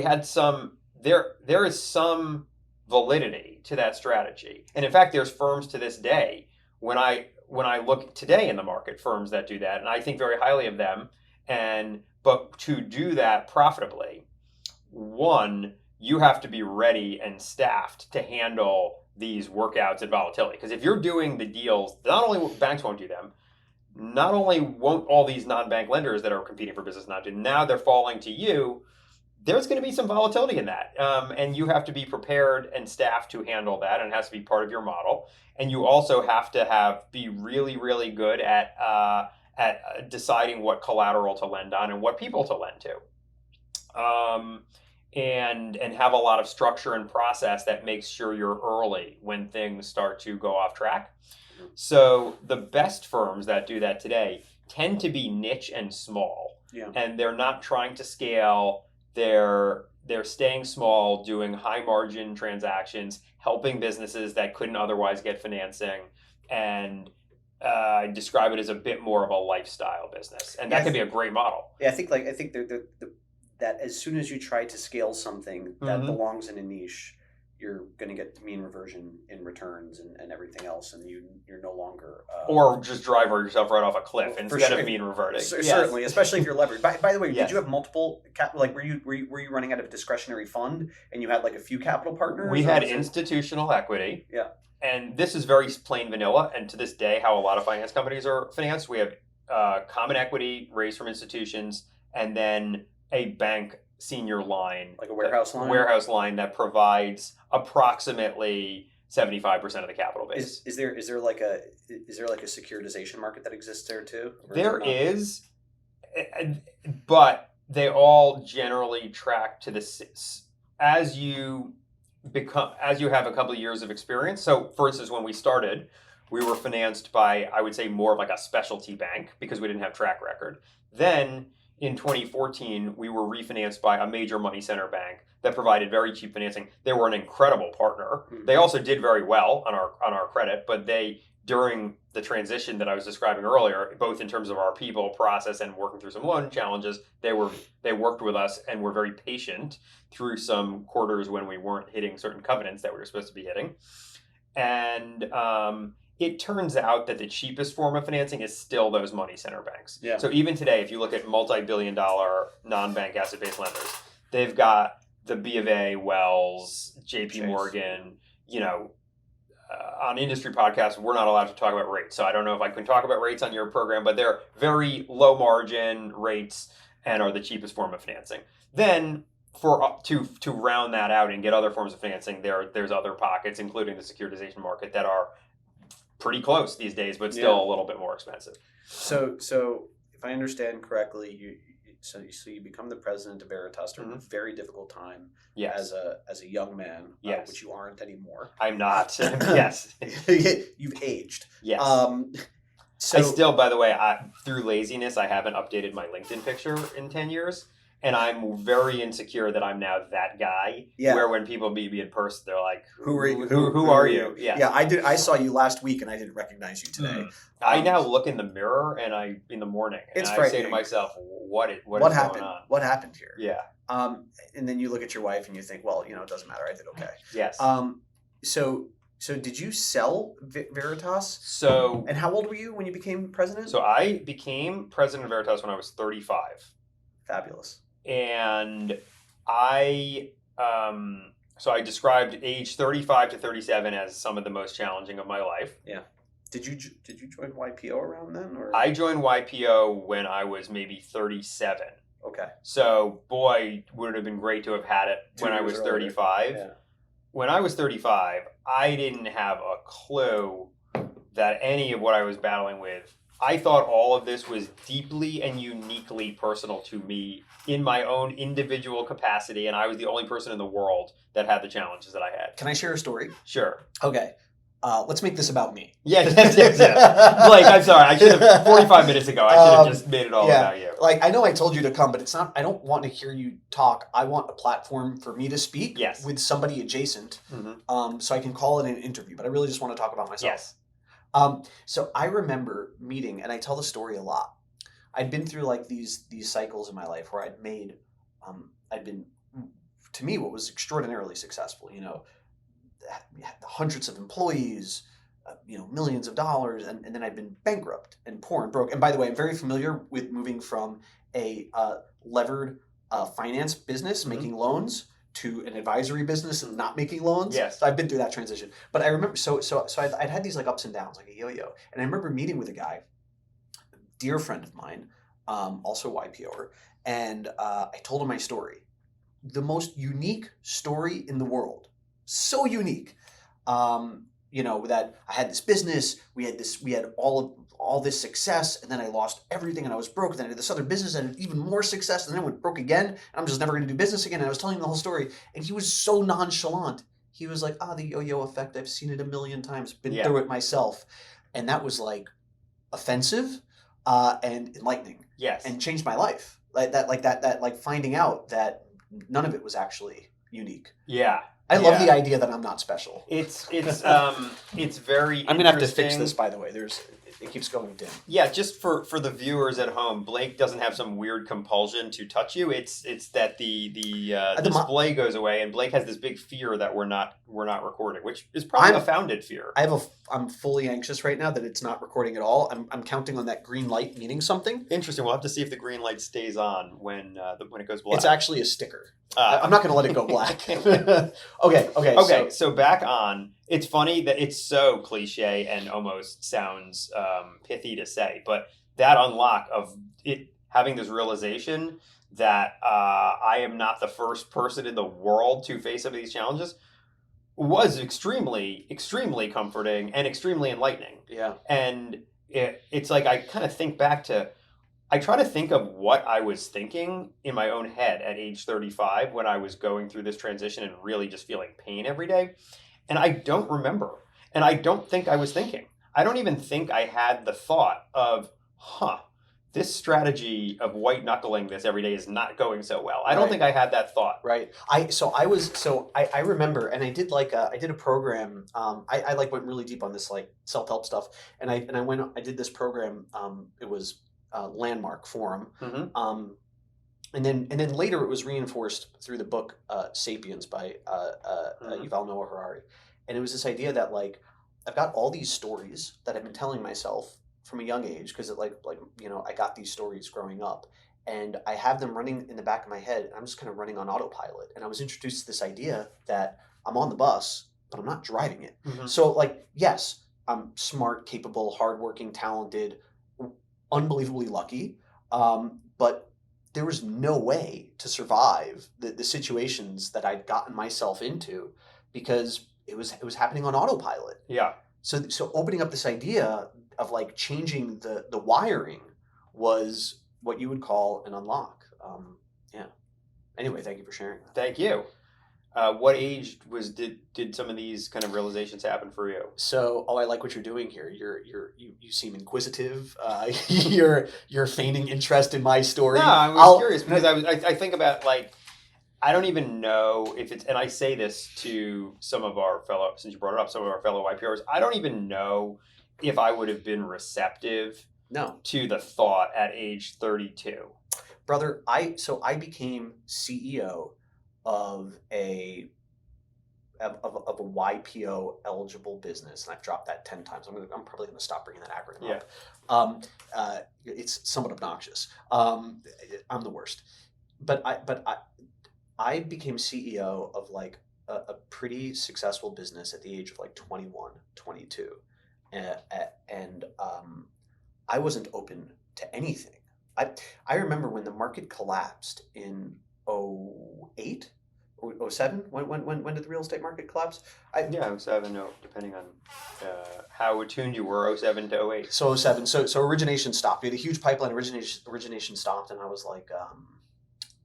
had some, there is some validity to that strategy. And in fact, there's firms to this day, when I look today in the market, firms that do that, and I think very highly of them. But to do that profitably, one, you have to be ready and staffed to handle these workouts and volatility. Because if you're doing the deals, not only banks won't do them, not only won't all these non-bank lenders that are competing for business not do, now they're falling to you. There's going to be some volatility in that. And you have to be prepared and staffed to handle that, and it has to be part of your model. And you also have to be really, really good at deciding what collateral to lend on and what people to lend to. And have a lot of structure and process that makes sure you're early when things start to go off track. So the best firms that do that today tend to be niche and small. Yeah. And they're not trying to scale. They're staying small, doing high margin transactions, helping businesses that couldn't otherwise get financing, and describe it as a bit more of a lifestyle business. And that could be a great model. Yeah, I think that as soon as you try to scale something that belongs in a niche, you're going to get mean reversion in returns and everything else, and you're no longer or just drive yourself right off a cliff instead of mean reverting. Certainly, especially if you're leveraged. By the way, Yes. did you have multiple like were you running out of a discretionary fund and you had like a few capital partners? We had institutional equity. Yeah. And this is very plain vanilla, and to this day, how a lot of finance companies are financed. We have common equity raised from institutions, and then a bank senior line, like a warehouse line that provides approximately 75% of the capital base. Is there like a securitization market that exists there too? There is, but they all generally track to the as you have a couple of years of experience. So, for instance, when we started, we were financed by, I would say, more of like a specialty bank because we didn't have track record. Then in 2014, we were refinanced by a major money center bank that provided very cheap financing. They were an incredible partner. Mm-hmm. They also did very well on our credit, but during the transition that I was describing earlier, both in terms of our people, process, and working through some loan challenges, they worked with us and were very patient through some quarters when we weren't hitting certain covenants that we were supposed to be hitting. And it turns out that the cheapest form of financing is still those money center banks. Yeah. So even today, if you look at multi-billion-dollar non-bank asset-based lenders, they've got the B of A, Wells, JP Morgan, on industry podcasts, we're not allowed to talk about rates. So I don't know if I can talk about rates on your program, but they're very low margin rates and are the cheapest form of financing. Then to round that out and get other forms of financing, there's other pockets, including the securitization market, that are pretty close these days, but still a little bit more expensive. So if I understand correctly, you become the president of Veritas during a very difficult time. Yes. As a young man, yes. Which you aren't anymore. I'm not. Yes. You've aged. Yes. So I still, by the way, through laziness, I haven't updated my LinkedIn picture in 10 years. And I'm very insecure that I'm now that guy. Yeah. Where when people meet me in person, they're like, "Who are you?" Yeah. Yeah. I saw you last week, and I didn't recognize you today. I now look in the mirror, and in the morning, and I say to myself, "What is happened? Going on? What happened here?" Yeah. And then you look at your wife, and you think, "Well, it doesn't matter. I did okay." Yes. So did you sell Veritas? And how old were you when you became president? So I became president of Veritas when I was 35. Fabulous. And I described age 35 to 37 as some of the most challenging of my life. Yeah. Did you join YPO around then? Or? I joined YPO when I was maybe 37. Okay. So, boy, would it have been great to have had it when I was 35. Yeah. When I was 35, I didn't have a clue that any of what I was battling with. I thought all of this was deeply and uniquely personal to me in my own individual capacity, and I was the only person in the world that had the challenges that I had. Can I share a story? Sure. Okay. let's make this about me. Yes. Blake, I'm sorry. I should have 45 minutes ago. I should have just made it all about you. Like, I know I told you to come, but it's not. I don't want to hear you talk. I want a platform for me to speak with somebody adjacent, so I can call it an interview. But I really just want to talk about myself. Yes. So I remember meeting, and I tell the story a lot. I'd been through like these cycles in my life where I'd been, to me, what was extraordinarily successful. You know, hundreds of employees, millions of dollars, and then I've been bankrupt and poor and broke. And by the way, I'm very familiar with moving from a levered finance business, making loans, to an advisory business and not making loans. Yes. So I've been through that transition. But I remember, so I'd had these like ups and downs, like a yo-yo. And I remember meeting with a guy, a dear friend of mine, also YPOer, and I told him my story. The most unique story in the world. So unique. That I had this business, we had all this success, and then I lost everything and I was broke. Then I did this other business and even more success, and then I went broke again, and I'm just never going to do business again. And I was telling him the whole story, and he was so nonchalant. He was like, the yo-yo effect, I've seen it a million times, been through it myself. And that was like offensive and enlightening. Yes. And changed my life. Like finding out that none of it was actually unique. Yeah. I love the idea that I'm not special. It's very. I'm gonna have to fix this, by the way. It keeps going dim. Yeah, just for the viewers at home, Blake doesn't have some weird compulsion to touch you. It's that the display goes away, and Blake has this big fear that we're not recording, which is probably a founded fear. I'm fully anxious right now that it's not recording at all. I'm counting on that green light meaning something. Interesting. We'll have to see if the green light stays on when it goes black. It's actually a sticker. I'm not going to let it go black. Okay. So back on. It's funny that it's so cliche and almost sounds pithy to say, but that unlock of it having this realization that I am not the first person in the world to face some of these challenges was extremely, extremely comforting and extremely enlightening. Yeah. And it's like I kind of think back to. I try to think of what I was thinking in my own head at age 35 when I was going through this transition and really just feeling pain every day. And I don't remember. And I don't think I was thinking. I don't even think I had the thought of, this strategy of white knuckling this every day is not going so well. I don't think I had that thought. Right. I remember, and I did a program. I went really deep on this like self-help stuff. And I did this program. It was Landmark Forum. Mm-hmm. And then later it was reinforced through the book Sapiens by Yuval Noah Harari. And it was this idea that like I've got all these stories that I've been telling myself from a young age because I got these stories growing up, and I have them running in the back of my head, and I'm just kind of running on autopilot. And I was introduced to this idea that I'm on the bus, but I'm not driving it. Mm-hmm. So like, yes, I'm smart, capable, hardworking, talented, unbelievably lucky, but there was no way to survive the situations that I'd gotten myself into because it was happening on autopilot. Yeah. So opening up this idea of like changing the wiring was what you would call an unlock. Yeah. Anyway, thank you for sharing that. Thank you. What age did some of these kind of realizations happen for you? So, I like what you're doing here. You seem inquisitive. You're feigning interest in my story. No, I was curious because I think about like I don't even know if it's, and I say this to some of our fellow, since you brought it up, some of our fellow YPRs, I don't even know if I would have been receptive to the thought at age 32. Brother, I became CEO of a YPO eligible business, and I've dropped that 10 times. I'm probably going to stop bringing that acronym up. It's somewhat obnoxious. I'm the worst, but I became CEO of like a pretty successful business at the age of like 21, 22, and I wasn't open to anything. I remember when the market collapsed in 08 or 07. When did the real estate market collapse? 07. No, depending on how attuned you were, 07 to 08. So 07. So origination stopped. We had a huge pipeline. Origination stopped, and I was like,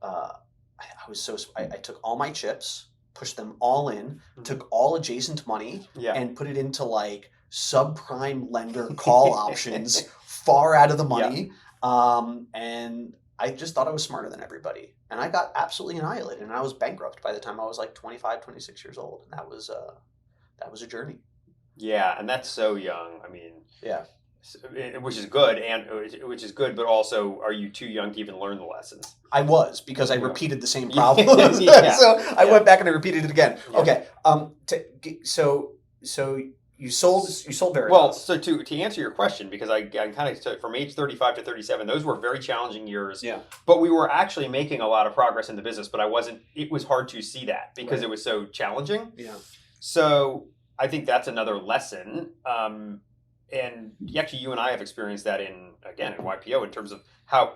I took all my chips pushed them all in, took all adjacent money, Yeah. and put it into like subprime lender call options far out of the money. And I just thought I was smarter than everybody. And I got absolutely annihilated. And I was bankrupt by the time I was like 25, 26 years old. And that was a journey. Yeah, and that's so young. I mean, Yeah. which is good, but also, are you too young to even learn the lessons? I was, because I Yeah. repeated the same problem. Yeah. So I Yeah. went back and I repeated it again. Yeah. Okay. So you sold Veritas. Well, so to answer your question, because I kind of, from age 35 to 37, those were very challenging years. Yeah. But we were actually making a lot of progress in the business, but it was hard to see that because it was so challenging. Yeah. So I think that's another lesson. And actually, you and I have experienced that in YPO, in terms of how,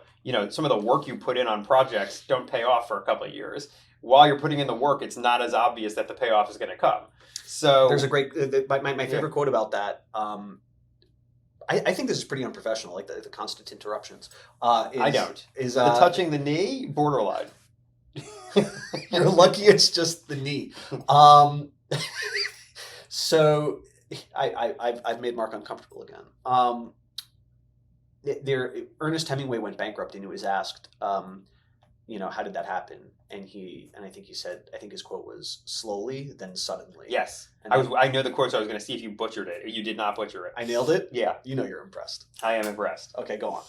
some of the work you put in on projects don't pay off for a couple of years. While you're putting in the work, it's not as obvious that the payoff is going to come. So there's a great my favorite quote about that. I think this is pretty unprofessional, like the constant interruptions. I don't. Is the touching the knee, borderline. You're lucky it's just the knee. So I've made Mark uncomfortable again. Ernest Hemingway went bankrupt, and he was asked, how did that happen? And I think he said, I think his quote was, slowly, then suddenly. Yes. And I know the quote, so I was going to see if you butchered it. You did not butcher it. I nailed it? Yeah. You're impressed. I am impressed. Okay, go on.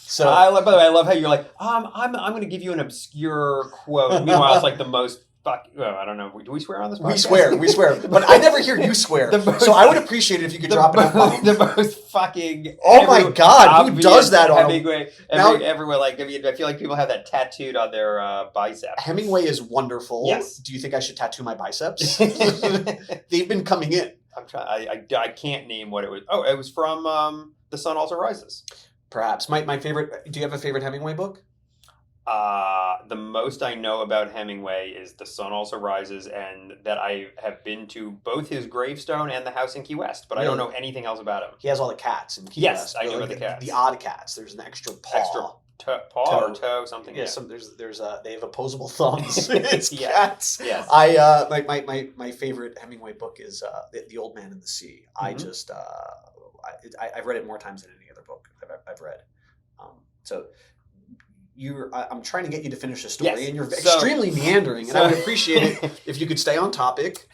So by the way, I love how you're like, I'm going to give you an obscure quote. Meanwhile, it's like the most I don't know. Do we swear on this podcast? We swear. But I never hear you swear. So I would appreciate it if you could drop an F-bomb. The most fucking... Oh my God, who does that on Hemingway? Everyone, like, I mean, I feel like people have that tattooed on their bicep. Hemingway is wonderful. Yes. Do you think I should tattoo my biceps? They've been coming in. I'm trying. I can't name what it was. Oh, it was from The Sun Also Rises. Perhaps. My favorite... Do you have a favorite Hemingway book? The most I know about Hemingway is The Sun Also Rises, and that I have been to both his gravestone and the house in Key West, but really? I don't know anything else about him. He has all the cats in Key Yes, West. I know about the cats. The odd cats. There's an extra paw. Paw or toe, something. Yeah, they have opposable thumbs. It's yes. cats. Yes. My favorite Hemingway book is The Old Man and the Sea. Mm-hmm. I've read it more times than any other book I've read. I'm trying to get you to finish the story, yes. And you're extremely meandering, and I would appreciate it if you could stay on topic.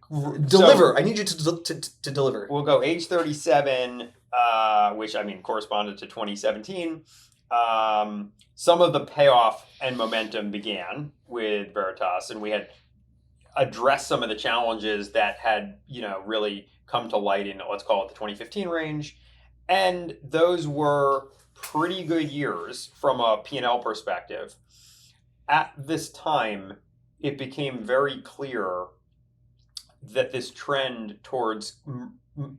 Deliver. I need you to deliver. We'll go age 37, which corresponded to 2017. Some of the payoff and momentum began with Veritas, and we had addressed some of the challenges that had, really come to light in, let's call it, the 2015 range, and those were pretty good years from a P&L perspective. At this time, it became very clear that this trend towards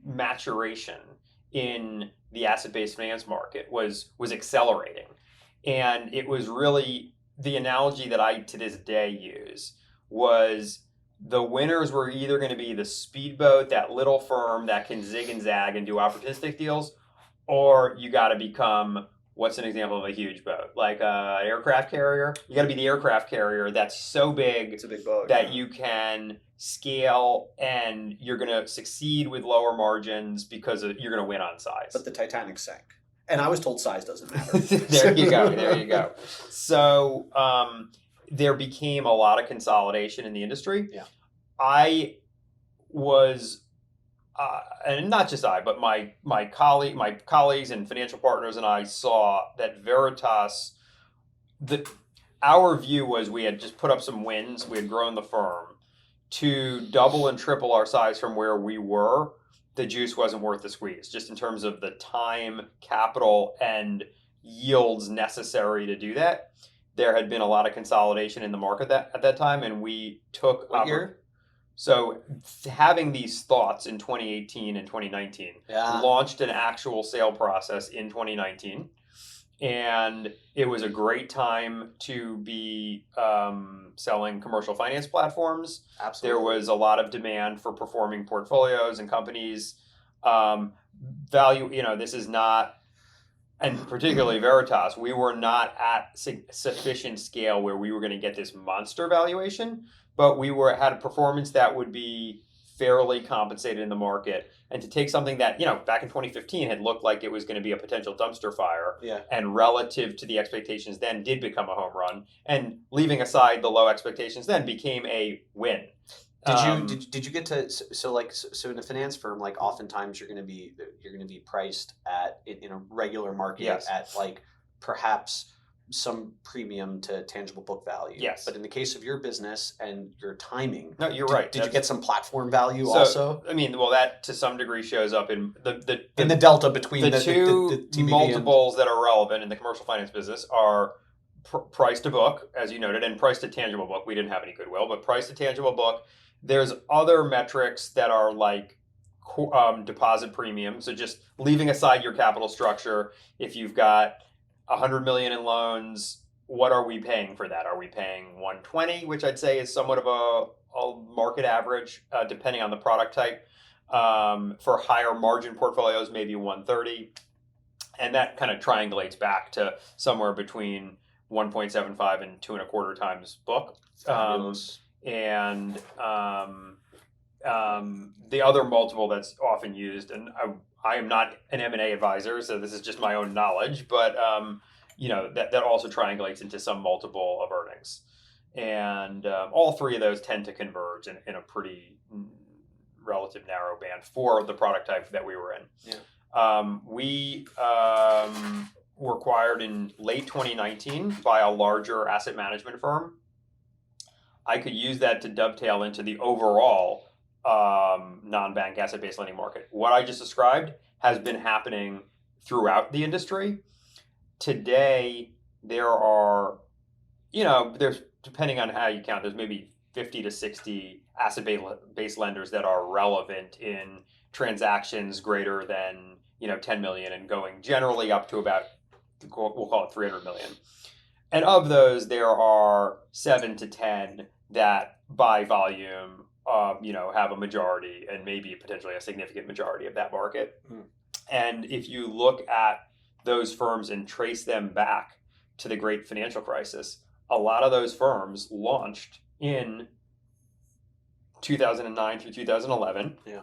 maturation in the asset-based finance market was accelerating. And it was really, the analogy that I to this day use was, the winners were either going to be the speedboat, that little firm that can zig and zag and do opportunistic deals, or you got to become, what's an example of a huge boat? Like an aircraft carrier. You got to be the aircraft carrier that's so big, it's a big boat, that you can scale, and you're going to succeed with lower margins because you're going to win on size. But the Titanic sank. And I was told size doesn't matter. There you go. So there became a lot of consolidation in the industry. Yeah. I was... and not just I, but my colleagues and financial partners and I saw that Veritas, our view was, we had just put up some wins. We had grown the firm to double and triple our size from where we were. The juice wasn't worth the squeeze, just in terms of the time, capital, and yields necessary to do that. There had been a lot of consolidation in the market at that time, and we took... What year? So having these thoughts in 2018 and 2019, launched an actual sale process in 2019. And it was a great time to be selling commercial finance platforms. Absolutely. There was a lot of demand for performing portfolios and companies. Value, this is not and particularly Veritas, we were not at sufficient scale where we were going to get this monster valuation, but we had a performance that would be fairly compensated in the market. And to take something that, back in 2015 had looked like it was going to be a potential dumpster fire, and relative to the expectations then did become a home run, and leaving aside the low expectations then became a win. Did you get to so in a finance firm, like oftentimes you're going to be priced in a regular market at like perhaps some premium to tangible book value. Yes. But in the case of your business and your timing, no, you're right. Did you get some platform value also? I mean, well, that to some degree shows up in the delta between the two multiples that are relevant in the commercial finance business are price to book, as you noted, and price to tangible book. We didn't have any goodwill, but price to tangible book. There's other metrics that are like deposit premium. So just leaving aside your capital structure, if you've got $100 million in loans, what are we paying for that? Are we paying 120, which I'd say is somewhat of a market average, depending on the product type. For higher margin portfolios, maybe 130, and that kind of triangulates back to somewhere between 1.75 and 2.25 times book. And the other multiple that's often used, and I am not an M&A advisor, so this is just my own knowledge, but that also triangulates into some multiple of earnings. And all three of those tend to converge in a pretty relative narrow band for the product type that we were in. Yeah. We were acquired in late 2019 by a larger asset management firm. I could use that to dovetail into the overall non-bank asset-based lending market. What I just described has been happening throughout the industry. Today, there are, there's, depending on how you count, there's maybe 50 to 60 asset-based lenders that are relevant in transactions greater than, 10 million and going generally up to about, we'll call it 300 million. And of those, there are 7 to 10 that by volume, have a majority and maybe potentially a significant majority of that market. And if you look at those firms and trace them back to the great financial crisis, a lot of those firms launched in 2009 through 2011. Yeah.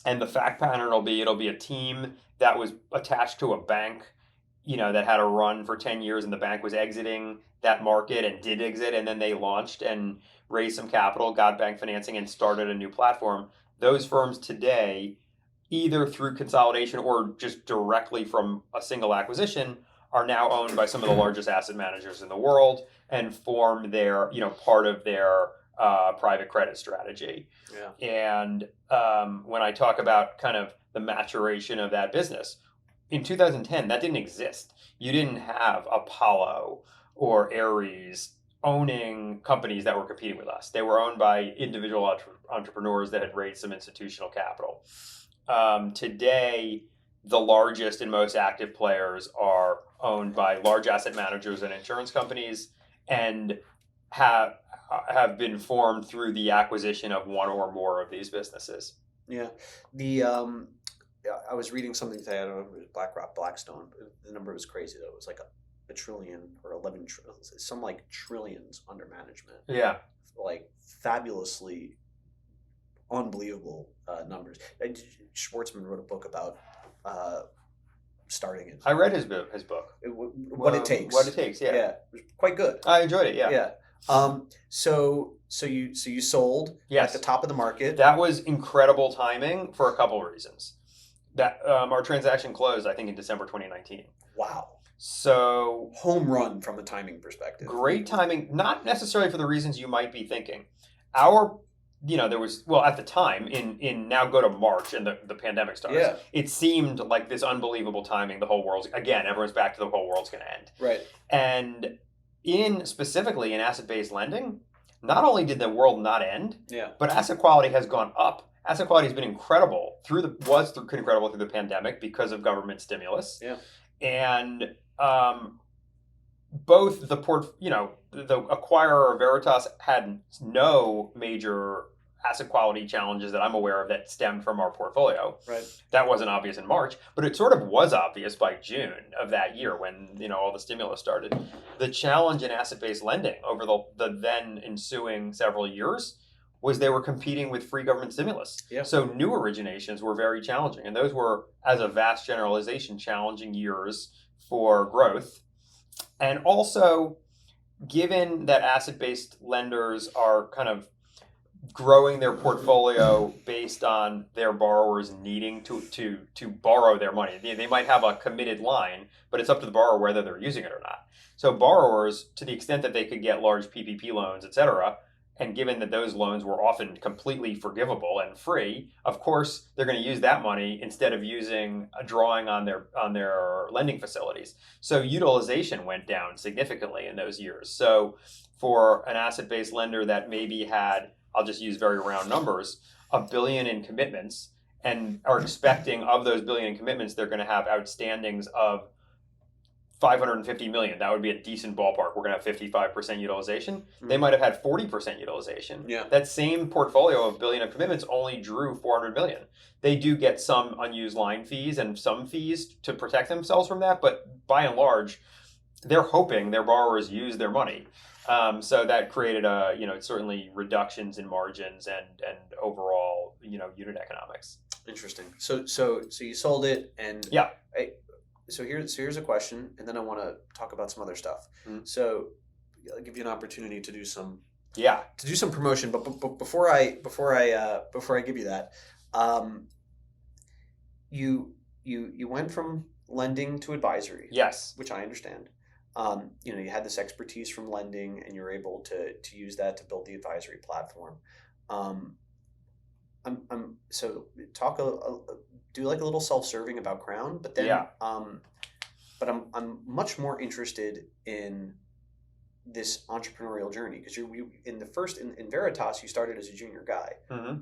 And the fact pattern will be, it'll be a team that was attached to a bank, that had a run for 10 years, and the bank was exiting that market and did exit, and then they launched and raised some capital, got bank financing, and started a new platform. Those firms today, either through consolidation or just directly from a single acquisition, are now owned by some of the largest asset managers in the world and form their, part of their private credit strategy. Yeah. And when I talk about kind of the maturation of that business, in 2010, that didn't exist. You didn't have Apollo or Ares owning companies that were competing with us. They were owned by individual entrepreneurs that had raised some institutional capital. Today, the largest and most active players are owned by large asset managers and insurance companies, and have been formed through the acquisition of one or more of these businesses. Yeah. I was reading something today. I don't know if it was BlackRock, Blackstone. The number was crazy though. It was like a trillion or 11 some like trillions under management. Yeah. Like fabulously unbelievable numbers. Schwartzman wrote a book about starting it. I read his book. What It Takes. What It Takes. Yeah. Yeah. It was quite good. I enjoyed it. Yeah. Yeah. So you sold at the top of the market. That was incredible timing for a couple of reasons. That our transaction closed, I think, in December 2019. Wow. So home run from a timing perspective. Great timing, not necessarily for the reasons you might be thinking. There was, at the time, in now go to March and the pandemic starts. Yeah. It seemed like this unbelievable timing. The whole world's, again, everyone's back to the whole world's going to end. Right. And specifically in asset-based lending, not only did the world not end, but asset quality has gone up. Asset quality has been incredible incredible through the pandemic because of government stimulus. Yeah. And both the acquirer Veritas had no major asset quality challenges that I'm aware of that stemmed from our portfolio. Right. That wasn't obvious in March, but it sort of was obvious by June of that year when, all the stimulus started. The challenge in asset-based lending over the then ensuing several years was they were competing with free government stimulus. Yeah. So new originations were very challenging. And those were, as a vast generalization, challenging years for growth. And also, given that asset-based lenders are kind of growing their portfolio based on their borrowers needing to borrow their money. They might have a committed line, but it's up to the borrower whether they're using it or not. So borrowers, to the extent that they could get large PPP loans, et cetera, and given that those loans were often completely forgivable and free, of course, they're going to use that money instead of drawing on their lending facilities. So utilization went down significantly in those years. So for an asset-based lender that maybe had, I'll just use very round numbers, $1 billion in commitments, and are expecting of those $1 billion in commitments, they're going to have outstandings of $550 million. That would be a decent ballpark. We're going to have 55% utilization. They might have had 40% utilization. Yeah. That same portfolio of $1 billion of commitments only drew $400 million. They do get some unused line fees and some fees to protect themselves from that, but by and large, they're hoping their borrowers use their money. So that created certainly reductions in margins and overall, unit economics. Interesting. So you sold it, and yeah. So here's a question, and then I want to talk about some other stuff. Mm-hmm. So I'll give you an opportunity to do some promotion. But before I give you that, you went from lending to advisory. Yes, which I understand. You had this expertise from lending, and you're able to use that to build the advisory platform. So talk do like a little self-serving about Crown, but then but I'm much more interested in this entrepreneurial journey, because you in Veritas you started as a junior guy,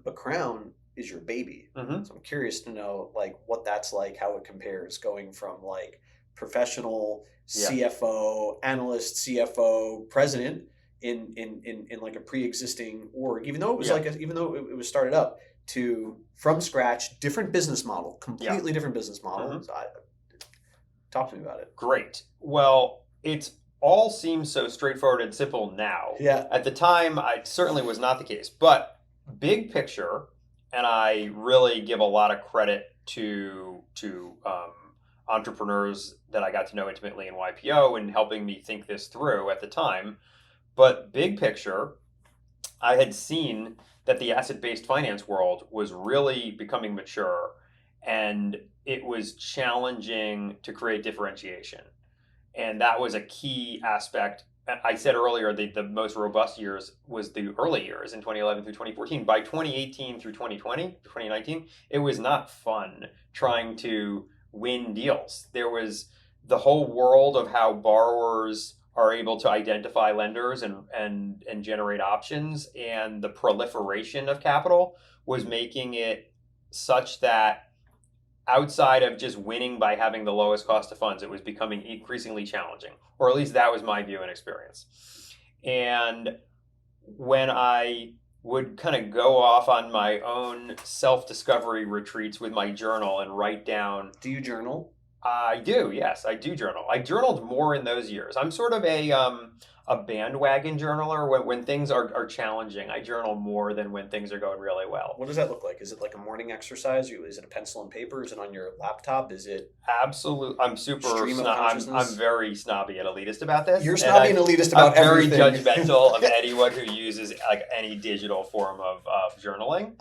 but Crown is your baby. So I'm curious to know like what that's like, how it compares going from like professional CFO, analyst, CFO, president in like a pre-existing org, even though it was even though it was started up, to from scratch, different business model, completely different business model. So talk to me about it. Great. Well, it all seems so straightforward and simple now. Yeah. At the time, it certainly was not the case. But big picture, and I really give a lot of credit to entrepreneurs that I got to know intimately in YPO and helping me think this through at the time. But big picture, I had seen that the asset-based finance world was really becoming mature, and it was challenging to create differentiation. And that was a key aspect. I said earlier that the most robust years was the early years in 2011 through 2014. By 2018 through 2019, it was not fun trying to win deals. There was the whole world of how borrowers are able to identify lenders and generate options, and the proliferation of capital was making it such that outside of just winning by having the lowest cost of funds, it was becoming increasingly challenging, or at least that was my view and experience. And when I would kind of go off on my own self-discovery retreats with my journal and write down. Do you journal? I do, yes, I do journal. I journaled more in those years. I'm sort of a bandwagon journaler. When things are challenging, I journal more than when things are going really well. What does that look like? Is it like a morning exercise? Is it a pencil and paper? Is it on your laptop? Is it absolute? I'm super. I'm very snobby and elitist about this. You're snobby and elitist about everything. I'm very judgmental of anyone who uses like any digital form of journaling.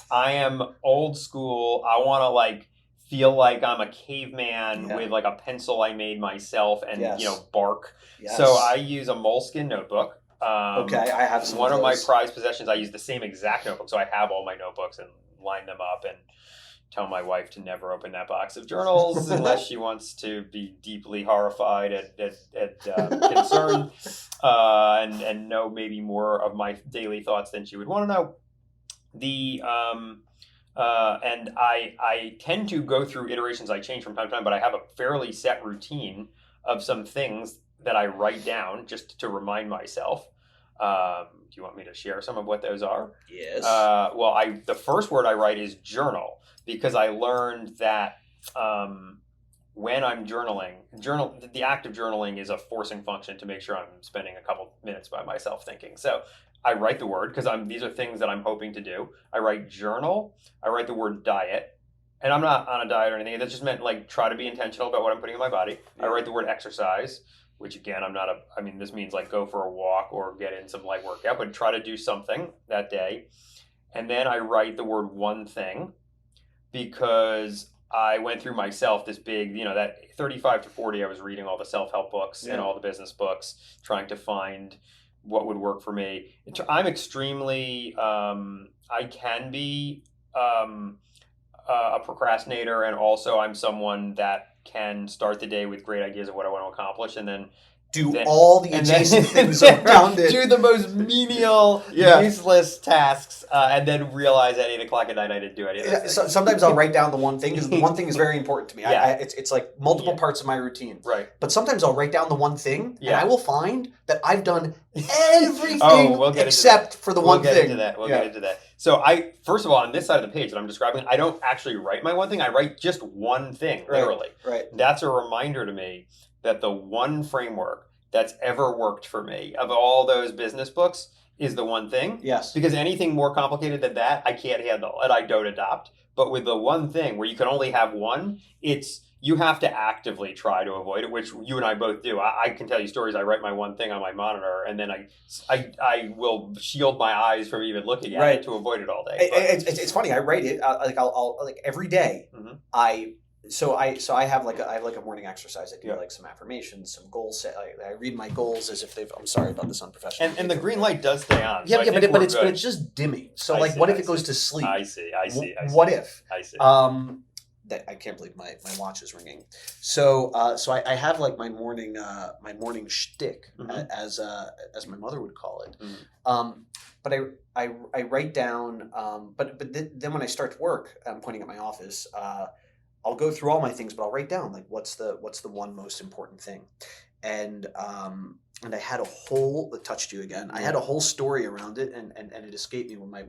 I am old school. I want to feel like I'm a caveman with like a pencil I made myself and bark. Yes. So I use a moleskin notebook. Okay, I have some. One of my prized possessions. I use the same exact notebook, so I have all my notebooks and line them up and tell my wife to never open that box of journals unless she wants to be deeply horrified at concerned and know maybe more of my daily thoughts than she would want to know. And I tend to go through iterations. I change from time to time, but I have a fairly set routine of some things that I write down just to remind myself. Do you want me to share some of what those are? Yes. Well, the first word I write is journal, because I learned that when I'm journaling, the act of journaling is a forcing function to make sure I'm spending a couple minutes by myself thinking. So I write the word, because these are things that I'm hoping to do. I write journal. I write the word diet. And I'm not on a diet or anything. That just meant like try to be intentional about what I'm putting in my body. Yeah. I write the word exercise, which again, this means like go for a walk or get in some light workout, but try to do something that day. And then I write the word one thing, because I went through myself this big, that 35 to 40, I was reading all the self-help books and all the business books, trying to find what would work for me. I'm extremely, I can be a procrastinator, and also I'm someone that can start the day with great ideas of what I want to accomplish, and then all the adjacent things around it. Do the most menial, useless tasks, and then realize at 8 o'clock at night I didn't do any of those things. Sometimes I'll write down the one thing, because the one thing is very important to me. It's like multiple parts of my routine. Right. But sometimes I'll write down the one thing, and I will find that I've done everything except for the one thing. We'll get into that. So first of all, on this side of the page that I'm describing, I don't actually write my one thing. I write just one thing, literally. Right. That's a reminder to me that the one framework that's ever worked for me of all those business books is the one thing. Yes. Because anything more complicated than that, I can't handle, and I don't adopt. But with the one thing, where you can only have one, you have to actively try to avoid it, which you and I both do. I can tell you stories. I write my one thing on my monitor, and then I will shield my eyes from even looking at it to avoid it all day. It's funny. I write it I'll like every day. Mm-hmm. I have a morning exercise. I do like some affirmations, some goals set. I read my goals as if I'm sorry about this unprofessional. And the green light does stay on. Yeah, but it's just dimming. So what if it goes to sleep? I see. What if? I see. I can't believe my watch is ringing. So I have like my morning shtick, as my mother would call it. Mm-hmm. But I write down. But then when I start to work, I'm pointing at my office. I'll go through all my things, but I'll write down like what's the one most important thing, and I had a whole that touched you again. I had a whole story around it, and it escaped me when my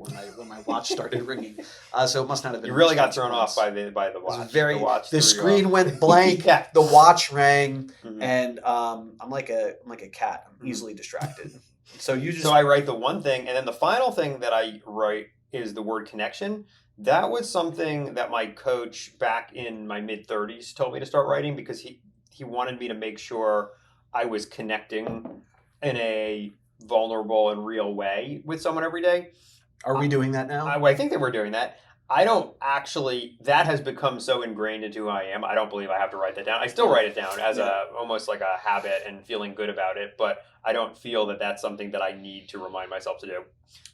watch started ringing. So it must not have been. You really got thrown off by the watch. The screen went blank. Yeah. The watch rang, mm-hmm. and I'm like a cat. I'm easily distracted. So I write the one thing, and then the final thing that I write is the word connection. That was something that my coach back in my mid-30s told me to start writing, because he wanted me to make sure I was connecting in a vulnerable and real way with someone every day. Are we doing that now? I think that we're doing that. I don't actually, that has become so ingrained into who I am. I don't believe I have to write that down. I still write it down as almost like a habit and feeling good about it, but I don't feel that that's something that I need to remind myself to do.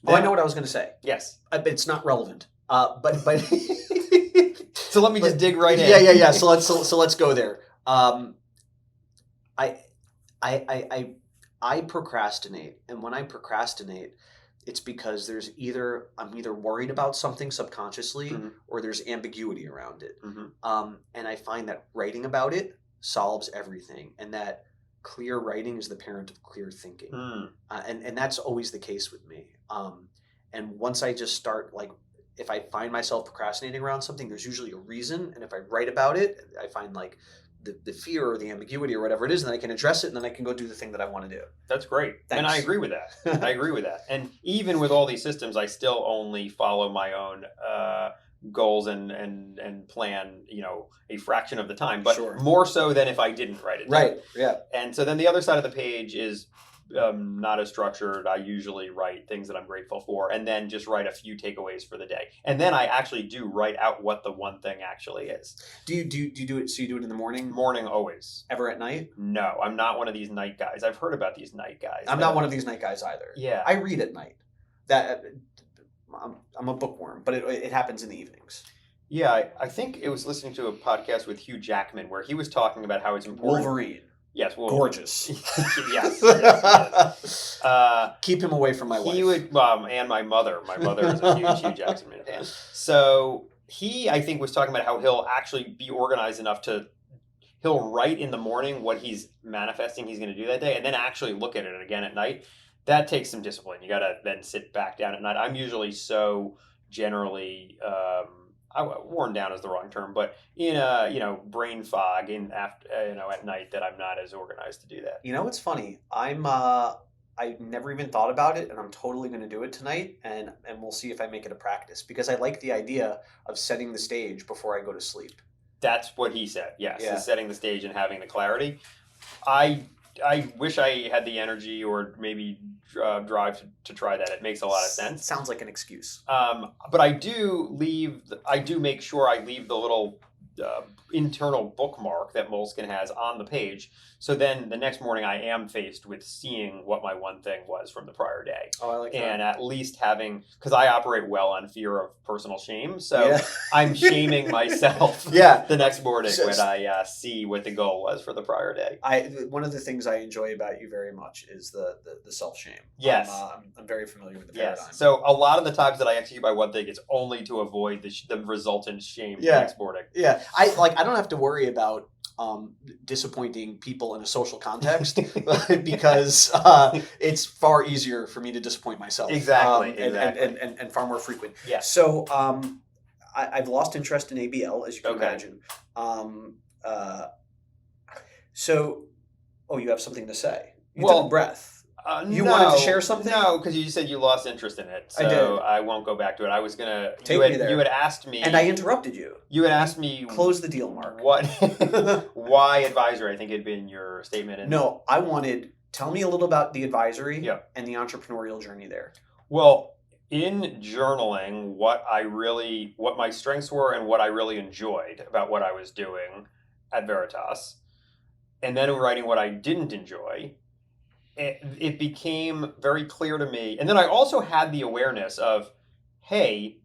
I know what I was going to say. Yes. But it's not relevant. But so let me just dig right in. Yeah. So let's go there. I procrastinate, and when I procrastinate, it's because I'm either worried about something subconsciously, or there's ambiguity around it. Mm-hmm. And I find that writing about it solves everything, and that clear writing is the parent of clear thinking. And that's always the case with me. And once I just start if I find myself procrastinating around something, there's usually a reason. And if I write about it, I find the fear or the ambiguity or whatever it is, and then I can address it, and then I can go do the thing that I want to do. That's great. Thanks. And I agree with that. And even with all these systems, I still only follow my own goals and plan, a fraction of the time, but more so than if I didn't write it down. Right. Yeah. And so then the other side of the page is not as structured. I usually write things that I'm grateful for, and then just write a few takeaways for the day. And then I actually do write out what the one thing actually is. Do you do it? So you do it in the morning? Morning, always. Ever at night? No, I'm not one of these night guys. I've heard about these night guys. I'm not one of these night guys either. Yeah. I read at night. I'm a bookworm, but it happens in the evenings. Yeah, I think it was listening to a podcast with Hugh Jackman where he was talking about how it's important. Wolverine. Yes, gorgeous. yes. Keep him away from my wife. He would, and my mother. My mother is a huge Hugh Jackman fan. So he, I think, was talking about how he'll actually be organized enough he'll write in the morning what he's manifesting he's going to do that day, and then actually look at it again at night. that takes some discipline. You got to then sit back down at night. I'm usually so generally worn down is the wrong term, but in a brain fog in after at night that I'm not as organized to do that. You know, it's funny. I never even thought about it, and I'm totally going to do it tonight, and we'll see if I make it a practice, because I like the idea of setting the stage before I go to sleep. That's what he said. Yes, Yeah. is setting the stage and having the clarity. I wish I had the energy or maybe drive to try that. It makes a lot of sense. Sounds like an excuse. But I do make sure I leave the little internal bookmark that Moleskine has on the page. So then the next morning I am faced with seeing what my one thing was from the prior day. Oh, I like that. And at least because I operate well on fear of personal shame. So I'm shaming myself the next morning when I see what the goal was for the prior day. One of the things I enjoy about you very much is the self-shame. Yes. I'm very familiar with the paradigm. Yes. So a lot of the times that I execute my one thing, it's only to avoid the resultant shame the next morning. Yeah. I don't have to worry about disappointing people in a social context because it's far easier for me to disappoint myself. Exactly. And far more frequent. Yeah. So I've lost interest in ABL, as you can imagine. You have something to say. You took a breath. You wanted to share something? No, because you said you lost interest in it. So I did. I won't go back to it. I was going to... Take me there. You had asked me... And I interrupted you. You had asked me... Close the deal, Mark. What? Why advisory, I think had been your statement. No, I wanted... Tell me a little about the advisory and the entrepreneurial journey there. Well, in journaling, what my strengths were and what I really enjoyed about what I was doing at Veritas, and then writing what I didn't enjoy... It became very clear to me. And then I also had the awareness of, hey,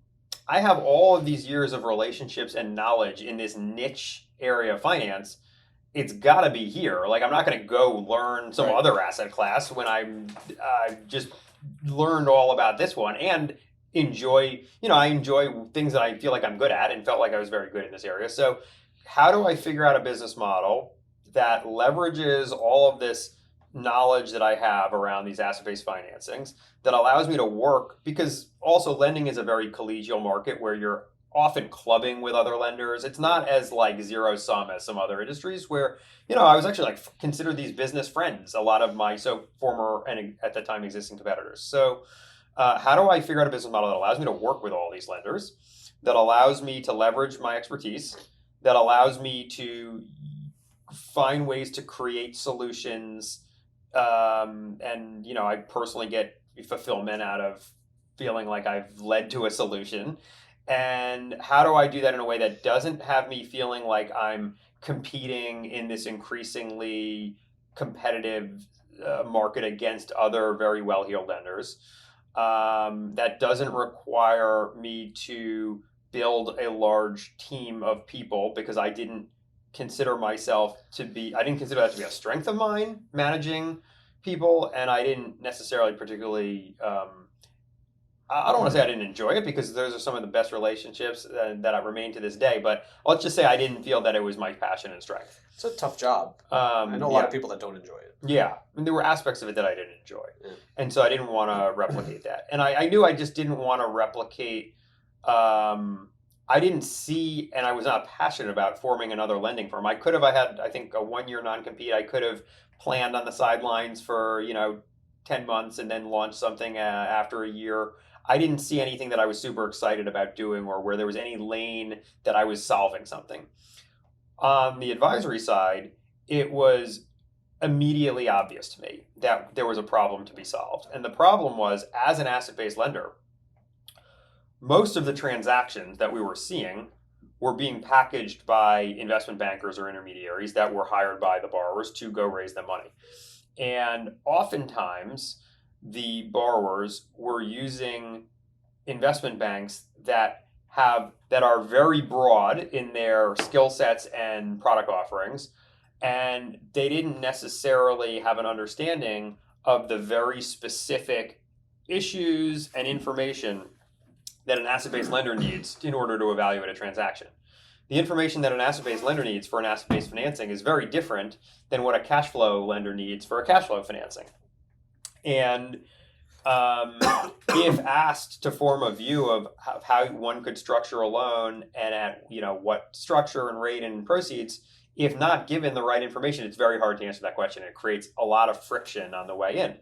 I have all of these years of relationships and knowledge in this niche area of finance. It's got to be here. Like, I'm not going to go learn some other asset class when I'm just learned all about this one and enjoy, I enjoy things that I feel like I'm good at and felt like I was very good in this area. So how do I figure out a business model that leverages all of this knowledge that I have around these asset-based financings that allows me to work, because also lending is a very collegial market where you're often clubbing with other lenders. It's not as like zero sum as some other industries where, I was actually consider these business friends, a lot of my former and at the time existing competitors. So how do I figure out a business model that allows me to work with all these lenders, that allows me to leverage my expertise, that allows me to find ways to create solutions. I personally get fulfillment out of feeling like I've led to a solution. And how do I do that in a way that doesn't have me feeling like I'm competing in this increasingly competitive market against other very well-heeled lenders? That doesn't require me to build a large team of people, because I didn't consider that to be a strength of mine, managing people, and I didn't necessarily particularly I don't want to say I didn't enjoy it, because those are some of the best relationships that I remain to this day, but let's just say I didn't feel that it was my passion and strength. It's a tough job. I know a lot of people that don't enjoy it. Yeah, and there were aspects of it that I didn't enjoy, and so I didn't want to replicate that. And I knew I just didn't want to replicate I didn't see, and I was not passionate about forming another lending firm. I had, I think, a 1-year non-compete. I could have planned on the sidelines for, 10 months and then launched something after a year. I didn't see anything that I was super excited about doing or where there was any lane that I was solving something. On the advisory side, it was immediately obvious to me that there was a problem to be solved. And the problem was, as an asset-based lender, most of the transactions that we were seeing were being packaged by investment bankers or intermediaries that were hired by the borrowers to go raise them money. And oftentimes, the borrowers were using investment banks that are very broad in their skill sets and product offerings, and they didn't necessarily have an understanding of the very specific issues and information that an asset-based lender needs in order to evaluate a transaction. The information that an asset-based lender needs for an asset-based financing is very different than what a cash flow lender needs for a cash flow financing. And if asked to form a view of how one could structure a loan and at what structure and rate and proceeds, if not given the right information, it's very hard to answer that question. It creates a lot of friction on the way in.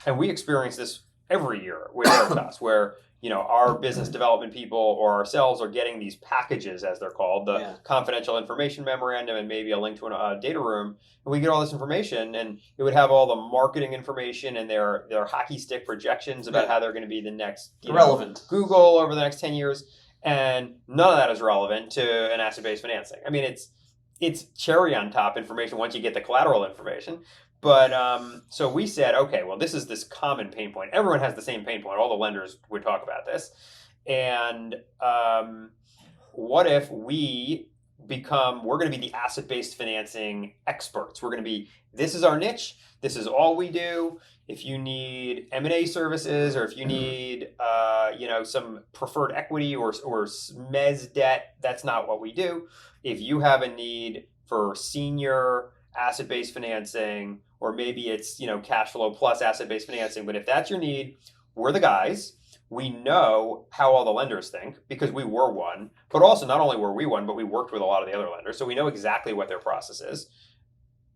And we experience this every year with Veritas, where our business development people or ourselves are getting these packages, as they're called, the confidential information memorandum and maybe a link to a data room. And we get all this information, and it would have all the marketing information and their hockey stick projections about how they're going to be the next relevant Google over the next 10 years. And none of that is relevant to an asset-based financing. I mean, it's cherry on top information once you get the collateral information. But so we said, okay, well, this is this common pain point. Everyone has the same pain point. All the lenders would talk about this. And what if we're going to be the asset-based financing experts. We're going to be, this is our niche. This is all we do. If you need M&A services, or if you need, some preferred equity or mezz debt, that's not what we do. If you have a need for senior asset-based financing, or maybe it's, cash flow plus asset-based financing, but if that's your need, we're the guys. We know how all the lenders think because we were one, but also not only were we one, but we worked with a lot of the other lenders. So we know exactly what their process is.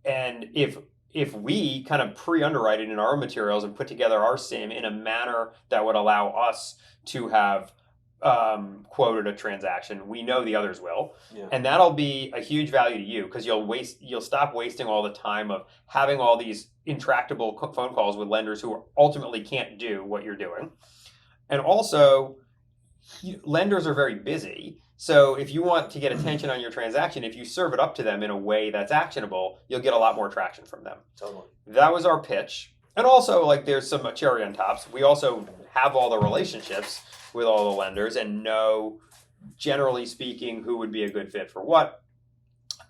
And if we kind of pre-underwrite it in our own materials and put together our SIM in a manner that would allow us to have quoted a transaction, we know the others will. Yeah. And that'll be a huge value to you because you'll stop wasting all the time of having all these intractable phone calls with lenders who ultimately can't do what you're doing. And also, lenders are very busy. So if you want to get attention on your transaction, if you serve it up to them in a way that's actionable, you'll get a lot more traction from them. Totally. That was our pitch. And also, there's some cherry on tops. We also have all the relationships with all the lenders and know, generally speaking, who would be a good fit for what,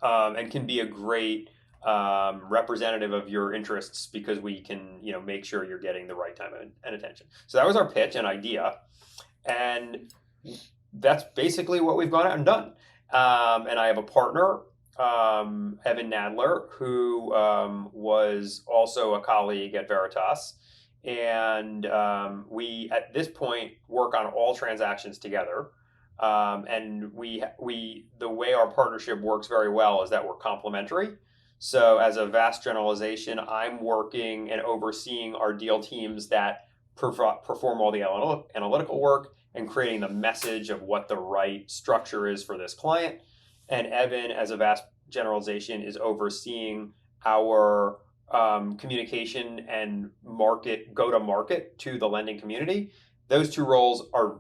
and can be a great representative of your interests because we can, make sure you're getting the right time and attention. So that was our pitch and idea, and that's basically what we've gone out and done. And I have a partner, Evan Nadler, who was also a colleague at Veritas. And we, at this point, work on all transactions together. And the way our partnership works very well is that we're complementary. So as a vast generalization, I'm working and overseeing our deal teams that perform all the analytical work and creating the message of what the right structure is for this client. And Evan, as a vast generalization, is overseeing our communication and go-to-market to the lending community. Those two roles are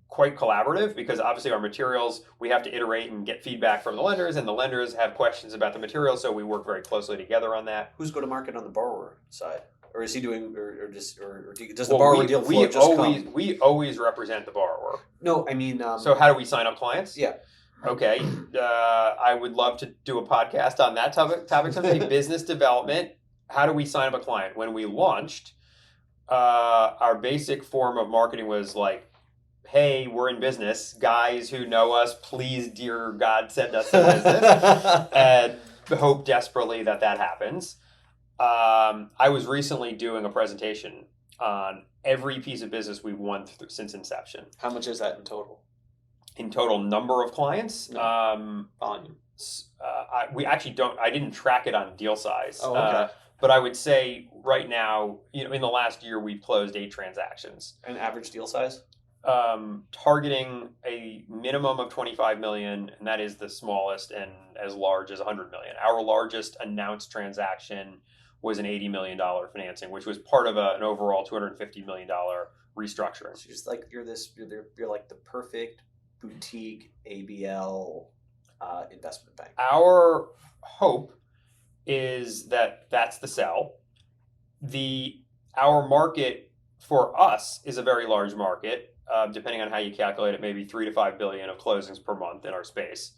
quite collaborative because obviously our materials, we have to iterate and get feedback from the lenders, and the lenders have questions about the materials, so we work very closely together on that. Who's go-to-market on the borrower side? Or is he doing, or does the borrower deal flow come? We always represent the borrower. No, I mean... so how do we sign up clients? Yeah. Okay. I would love to do a podcast on that topic someday. Business development. How do we sign up a client? When we launched, our basic form of marketing was hey, we're in business. Guys who know us, please, dear God, send us some business. And hope desperately that happens. I was recently doing a presentation on every piece of business we've won since inception. How much is that in total? In total number of clients? No. Volume. I didn't track it on deal size. Oh, okay. But I would say right now, in the last year, we've closed 8 transactions. An average deal size? Targeting a minimum of 25 million, and that is the smallest, and as large as 100 million. Our largest announced transaction was an $80 million financing, which was part of an overall $250 million restructuring. So you're like the perfect boutique ABL investment bank. Our hope is that that's the sell. Our market for us is a very large market. Depending on how you calculate it, maybe 3 to 5 billion of closings per month in our space.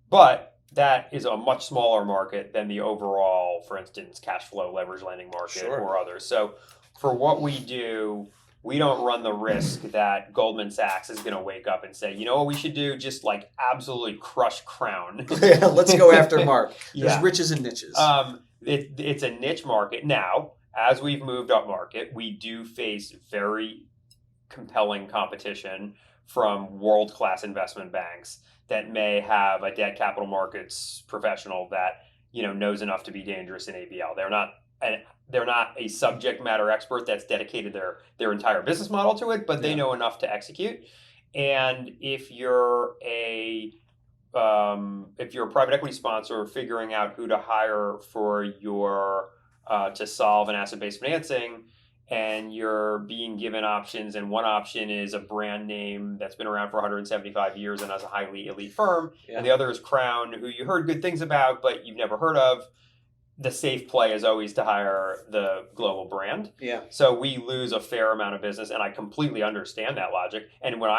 But that is a much smaller market than the overall, for instance, cash flow leverage lending market or others. So for what we do, we don't run the risk that Goldman Sachs is going to wake up and say, you know what we should do? Just absolutely crush Crown. Yeah, let's go after Mark. There's riches and niches. It's a niche market. Now, as we've moved up market, we do face very compelling competition from world-class investment banks that may have a debt capital markets professional that knows enough to be dangerous in ABL. They're not a subject matter expert that's dedicated their entire business model to it, but they know enough to execute. And if you're a private equity sponsor figuring out who to hire for your to solve an asset-based financing, and you're being given options, and one option is a brand name that's been around for 175 years and has a highly elite firm, and the other is Crown, who you heard good things about but you've never heard of, the safe play is always to hire the global brand. Yeah. So we lose a fair amount of business, and I completely understand that logic. And when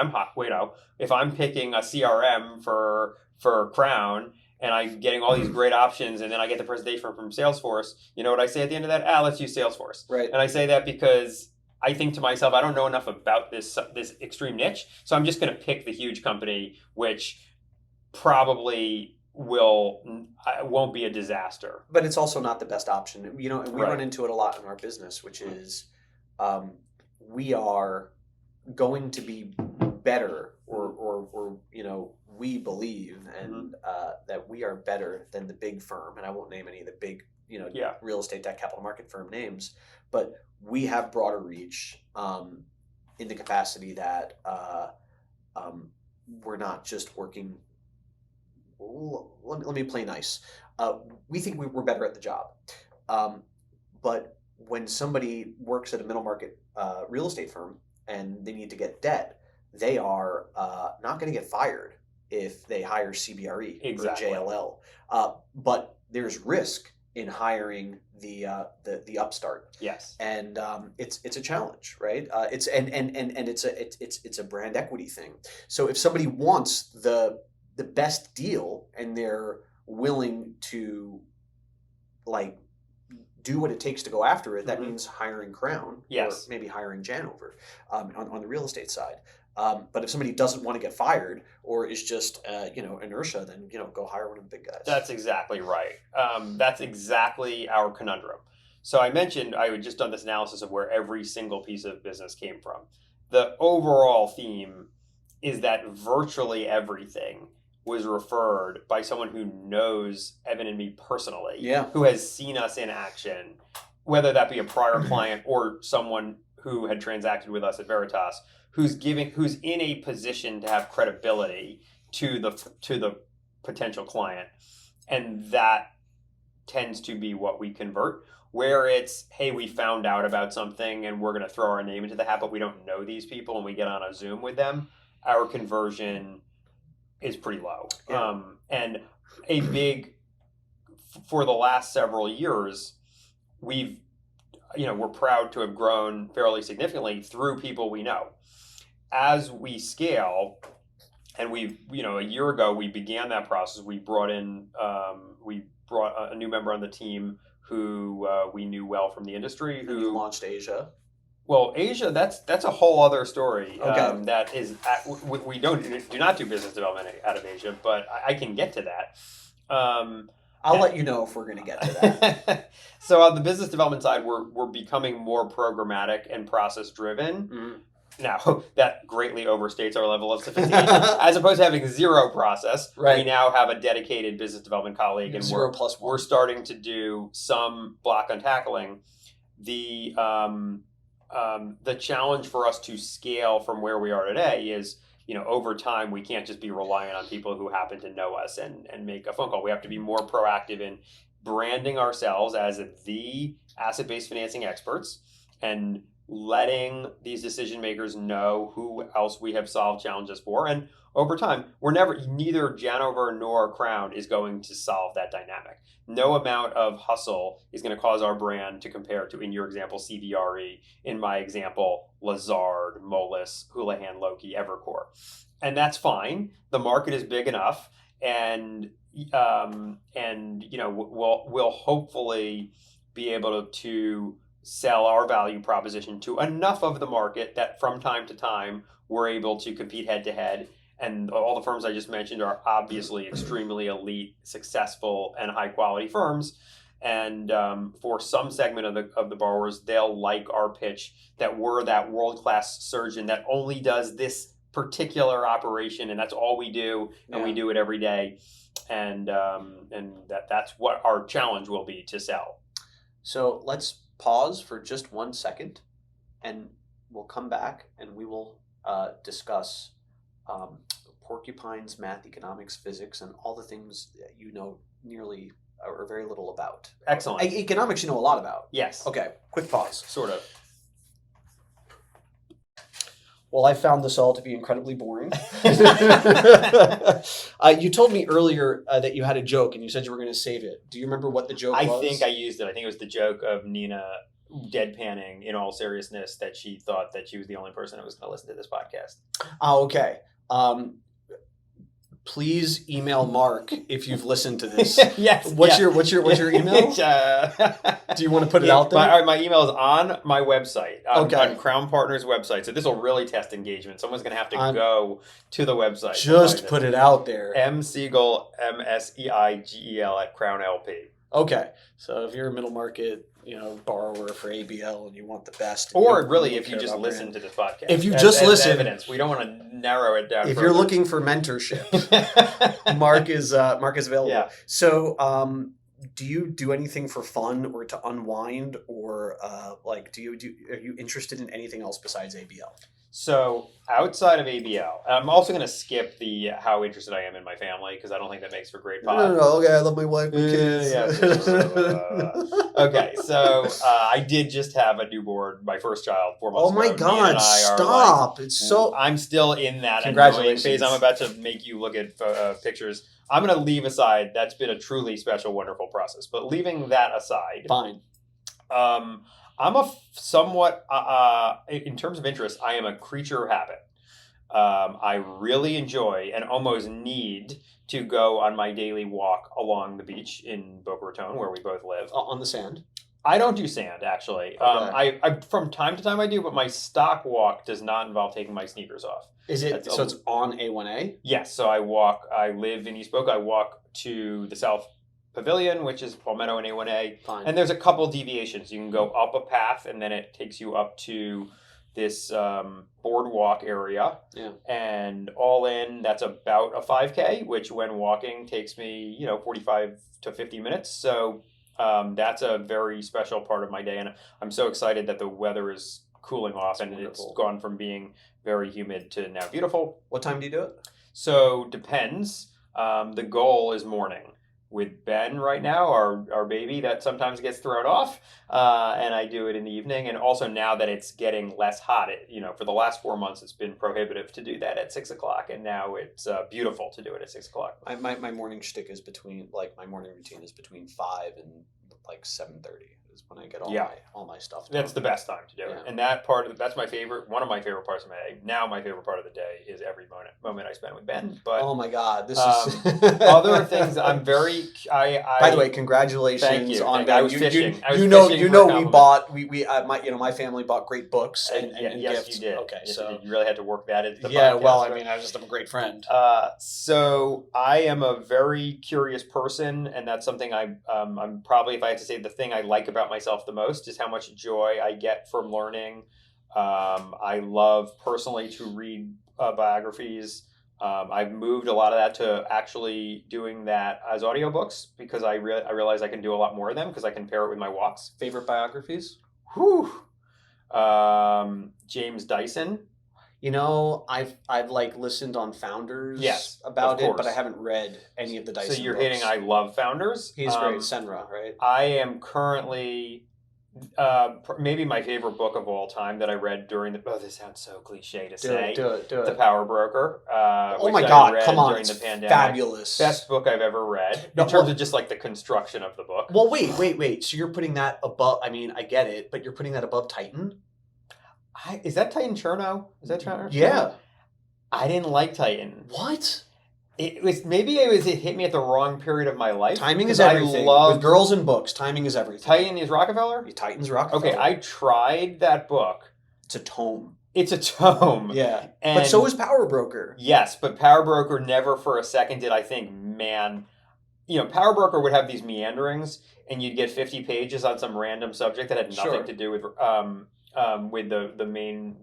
if I'm picking a CRM for Crown, and I'm getting all these great options, and then I get the presentation from Salesforce, you know what I say at the end of that? Let's use Salesforce. Right. And I say that because I think to myself, I don't know enough about this extreme niche, so I'm just going to pick the huge company, which probably won't be a disaster. But it's also not the best option. And we Right. run into it a lot in our business, which is we are going to be better, or we believe, and that we are better than the big firm. And I won't name any of the big real estate debt capital market firm names, but we have broader reach in the capacity that we're not just working. Let me play nice. We think we're better at the job, but when somebody works at a middle market real estate firm and they need to get debt, they are not going to get fired if they hire CBRE Exactly. or JLL. But there's risk in hiring the upstart. Yes. And it's a challenge, right? It's a brand equity thing. So if somebody wants the best deal and they're willing to do what it takes to go after it, that means hiring Crown, or maybe hiring Janover on the real estate side. But if somebody doesn't want to get fired or is just inertia, then go hire one of the big guys. That's exactly right. That's exactly our conundrum. So I mentioned I had just done this analysis of where every single piece of business came from. The overall theme is that virtually everything was referred by someone who knows Evan and me personally, who has seen us in action, whether that be a prior client or someone who had transacted with us at Veritas, who's in a position to have credibility to the potential client, and that tends to be what we convert. Where it's, hey, we found out about something and we're going to throw our name into the hat, but we don't know these people, and we get on a Zoom with them, our conversion is pretty low. Yeah. And for the last several years, we're proud to have grown fairly significantly through people we know. As we scale, and a year ago, we began that process. We brought a new member on the team who we knew well from the industry. Who launched Asia. Well, Asia, that's a whole other story. Okay. That is, we do not do business development out of Asia, but I can get to that. I'll let you know if we're going to get to that. So on the business development side, we're becoming more programmatic and process driven. Mm-hmm. Now, that greatly overstates our level of sophistication. As opposed to having zero process, right. We now have a dedicated business development colleague, and we're starting to do some block and tackling. The challenge for us to scale from where we are today is, over time, we can't just be reliant on people who happen to know us and make a phone call. We have to be more proactive in branding ourselves as the asset-based financing experts and letting these decision makers know who else we have solved challenges for. And over time, neither Janover nor Crown is going to solve that dynamic. No amount of hustle is going to cause our brand to compare to, in your example, CBRE, in my example, Lazard, Moelis, Houlihan Lokey, Evercore. And that's fine. The market is big enough, and we'll hopefully be able to sell our value proposition to enough of the market that from time to time we're able to compete head to head. And all the firms I just mentioned are obviously extremely elite, successful, and high quality firms. And for some segment of the borrowers, they'll like our pitch that we're that world-class surgeon that only does this particular operation, and that's all we do, and we do it every day. And that's what our challenge will be to sell. So let's pause for just 1 second, and we'll come back and we will discuss porcupines, math, economics, physics, and all the things that you know nearly or very little about. Excellent. Economics you know a lot about. Yes. Okay, quick pause. Sort of. Well, I found this all to be incredibly boring. You told me earlier that you had a joke, and you said you were going to save it. Do you remember what the joke was? I think I used it. I think it was the joke of Nina deadpanning, in all seriousness, that she thought that she was the only person that was going to listen to this podcast. Oh, okay. Please email Mark if you've listened to this. Yes. What's your email? Do you want to put it out there? My email is on my website, Okay. on Crown Partners' website. So this will really test engagement. Someone's going to have to go to the website. Just put it out there. M. Seigel, Meigel at Crown LP. Okay. So if you're a middle market, borrower for ABL and you want the best, or really, if you just listen to this podcast, if you just listen, evidence, we don't want to narrow it down. If you're looking for mentorship, Mark is available. Yeah. So, do you do anything for fun or to unwind, or are you interested in anything else besides ABL? So outside of ABL, I'm also going to skip the how interested I am in my family because I don't think that makes for great pod. No. Okay, I love my wife and kids. Okay, so I did just have a newborn, my first child, 4 months ago. Oh my God! Stop! It's so. I'm still in that Congratulations phase. I'm about to make you look at pictures. I'm going to leave aside. That's been a truly special, wonderful process. But leaving that aside, Fine. I'm a somewhat, in terms of interest, I am a creature of habit. I really enjoy and almost need to go on my daily walk along the beach in Boca Raton, where we both live. On the sand? I don't do sand, actually. Okay. I from time to time I do, but my stock walk does not involve taking my sneakers off. Is it so? It's on A1A? Yes. So I live in East Boca. I walk to the South Pavilion, which is Palmetto and A1A. Fine. And there's a couple deviations. You can go up a path, and then it takes you up to this boardwalk area. Yeah. And all in, that's about a 5K, which when walking takes me, 45 to 50 minutes. So that's a very special part of my day. And I'm so excited that the weather is cooling off, and wonderful. It's gone from being very humid to now beautiful. What time do you do it? So depends. The goal is morning. With Ben right now, our baby, that sometimes gets thrown off, and I do it in the evening. And also now that it's getting less hot, for the last 4 months, it's been prohibitive to do that at 6 o'clock, and now it's beautiful to do it at 6 o'clock. My morning shtick is my morning routine is between 5 and 7:30 is when I get all my stuff done. That's the best time to do it, and that's my favorite. One of my favorite parts of my day. Now my favorite part of the day is every moment I spend with Ben. But oh my God, this is other things. I'm very. By the way, congratulations thank you. on Ben. I was fishing. My family bought great books and yes, gifts. you did. Okay, yes, so you really had to work that into the yeah. podcast, Well, right? I mean, I'm a great friend. So I am a very curious person, and that's something I'm probably, if I had to say the thing I like about myself the most is how much joy I get from learning. I love personally to read biographies. I've moved a lot of that to actually doing that as audiobooks because I realize I can do a lot more of them because I can pair it with my walks. Favorite biographies? Whew. James Dyson. I've listened on Founders about it, but I haven't read any of the Dyson So you're books. hitting I love Founders. He's great. Senra, right? I am currently maybe my favorite book of all time that I read during this sounds so cliche to say. Do it. The Power Broker. Oh my which God, I read come on. during It's the pandemic. fabulous. Best book I've ever read in terms of just the construction of the book. Well, wait. So you're putting that above, I mean, I get it, but you're putting that above Titan? Is that Titan Cherno? Is that Cherno? Yeah. I didn't like Titan. What? It hit me at the wrong period of my life. Timing is everything. With girls and books, timing is everything. Titan is Rockefeller? Titan's Rockefeller. Okay, I tried that book. It's a tome. It's a tome. Yeah. And but so is Power Broker. Yes, but Power Broker never for a second did I think, man, Power Broker would have these meanderings, and you'd get 50 pages on some random subject that had nothing Sure. to do with the main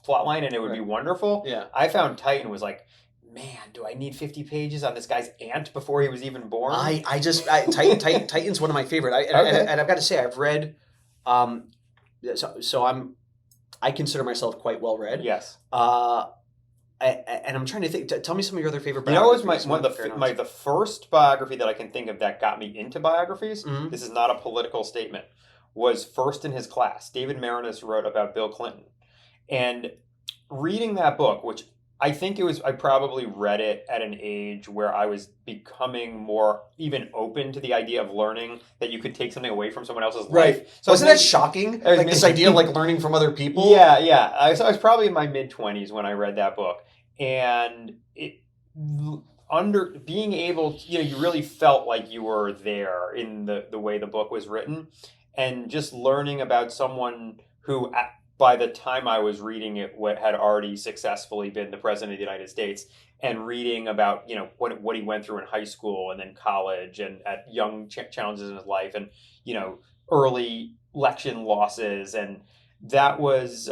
plot line, and it would be wonderful. Yeah. I found Titan was like, man, do I need 50 pages on this guy's aunt before he was even born? Titan's one of my favorite. And I've got to say, I've read. I consider myself quite well read. Yes. And I'm trying to think. Tell me some of your other favorite It biographies. was the first biography that I can think of that got me into biographies. Mhm. This is not a political statement. Was first in his class. David Marinus wrote about Bill Clinton, and reading that book, which I think I probably read it at an age where I was becoming more even open to the idea of learning that you could take something away from someone else's life. So wasn't that shocking? Like this idea of like learning from other people? Yeah. I was probably in my mid-20s when I read that book. And being able to, you really felt like you were there in the way the book was written, and just learning about someone who, by the time I was reading it, had already successfully been the president of the United States, and reading about what he went through in high school and then college and at young challenges in his life, and early election losses, and that was.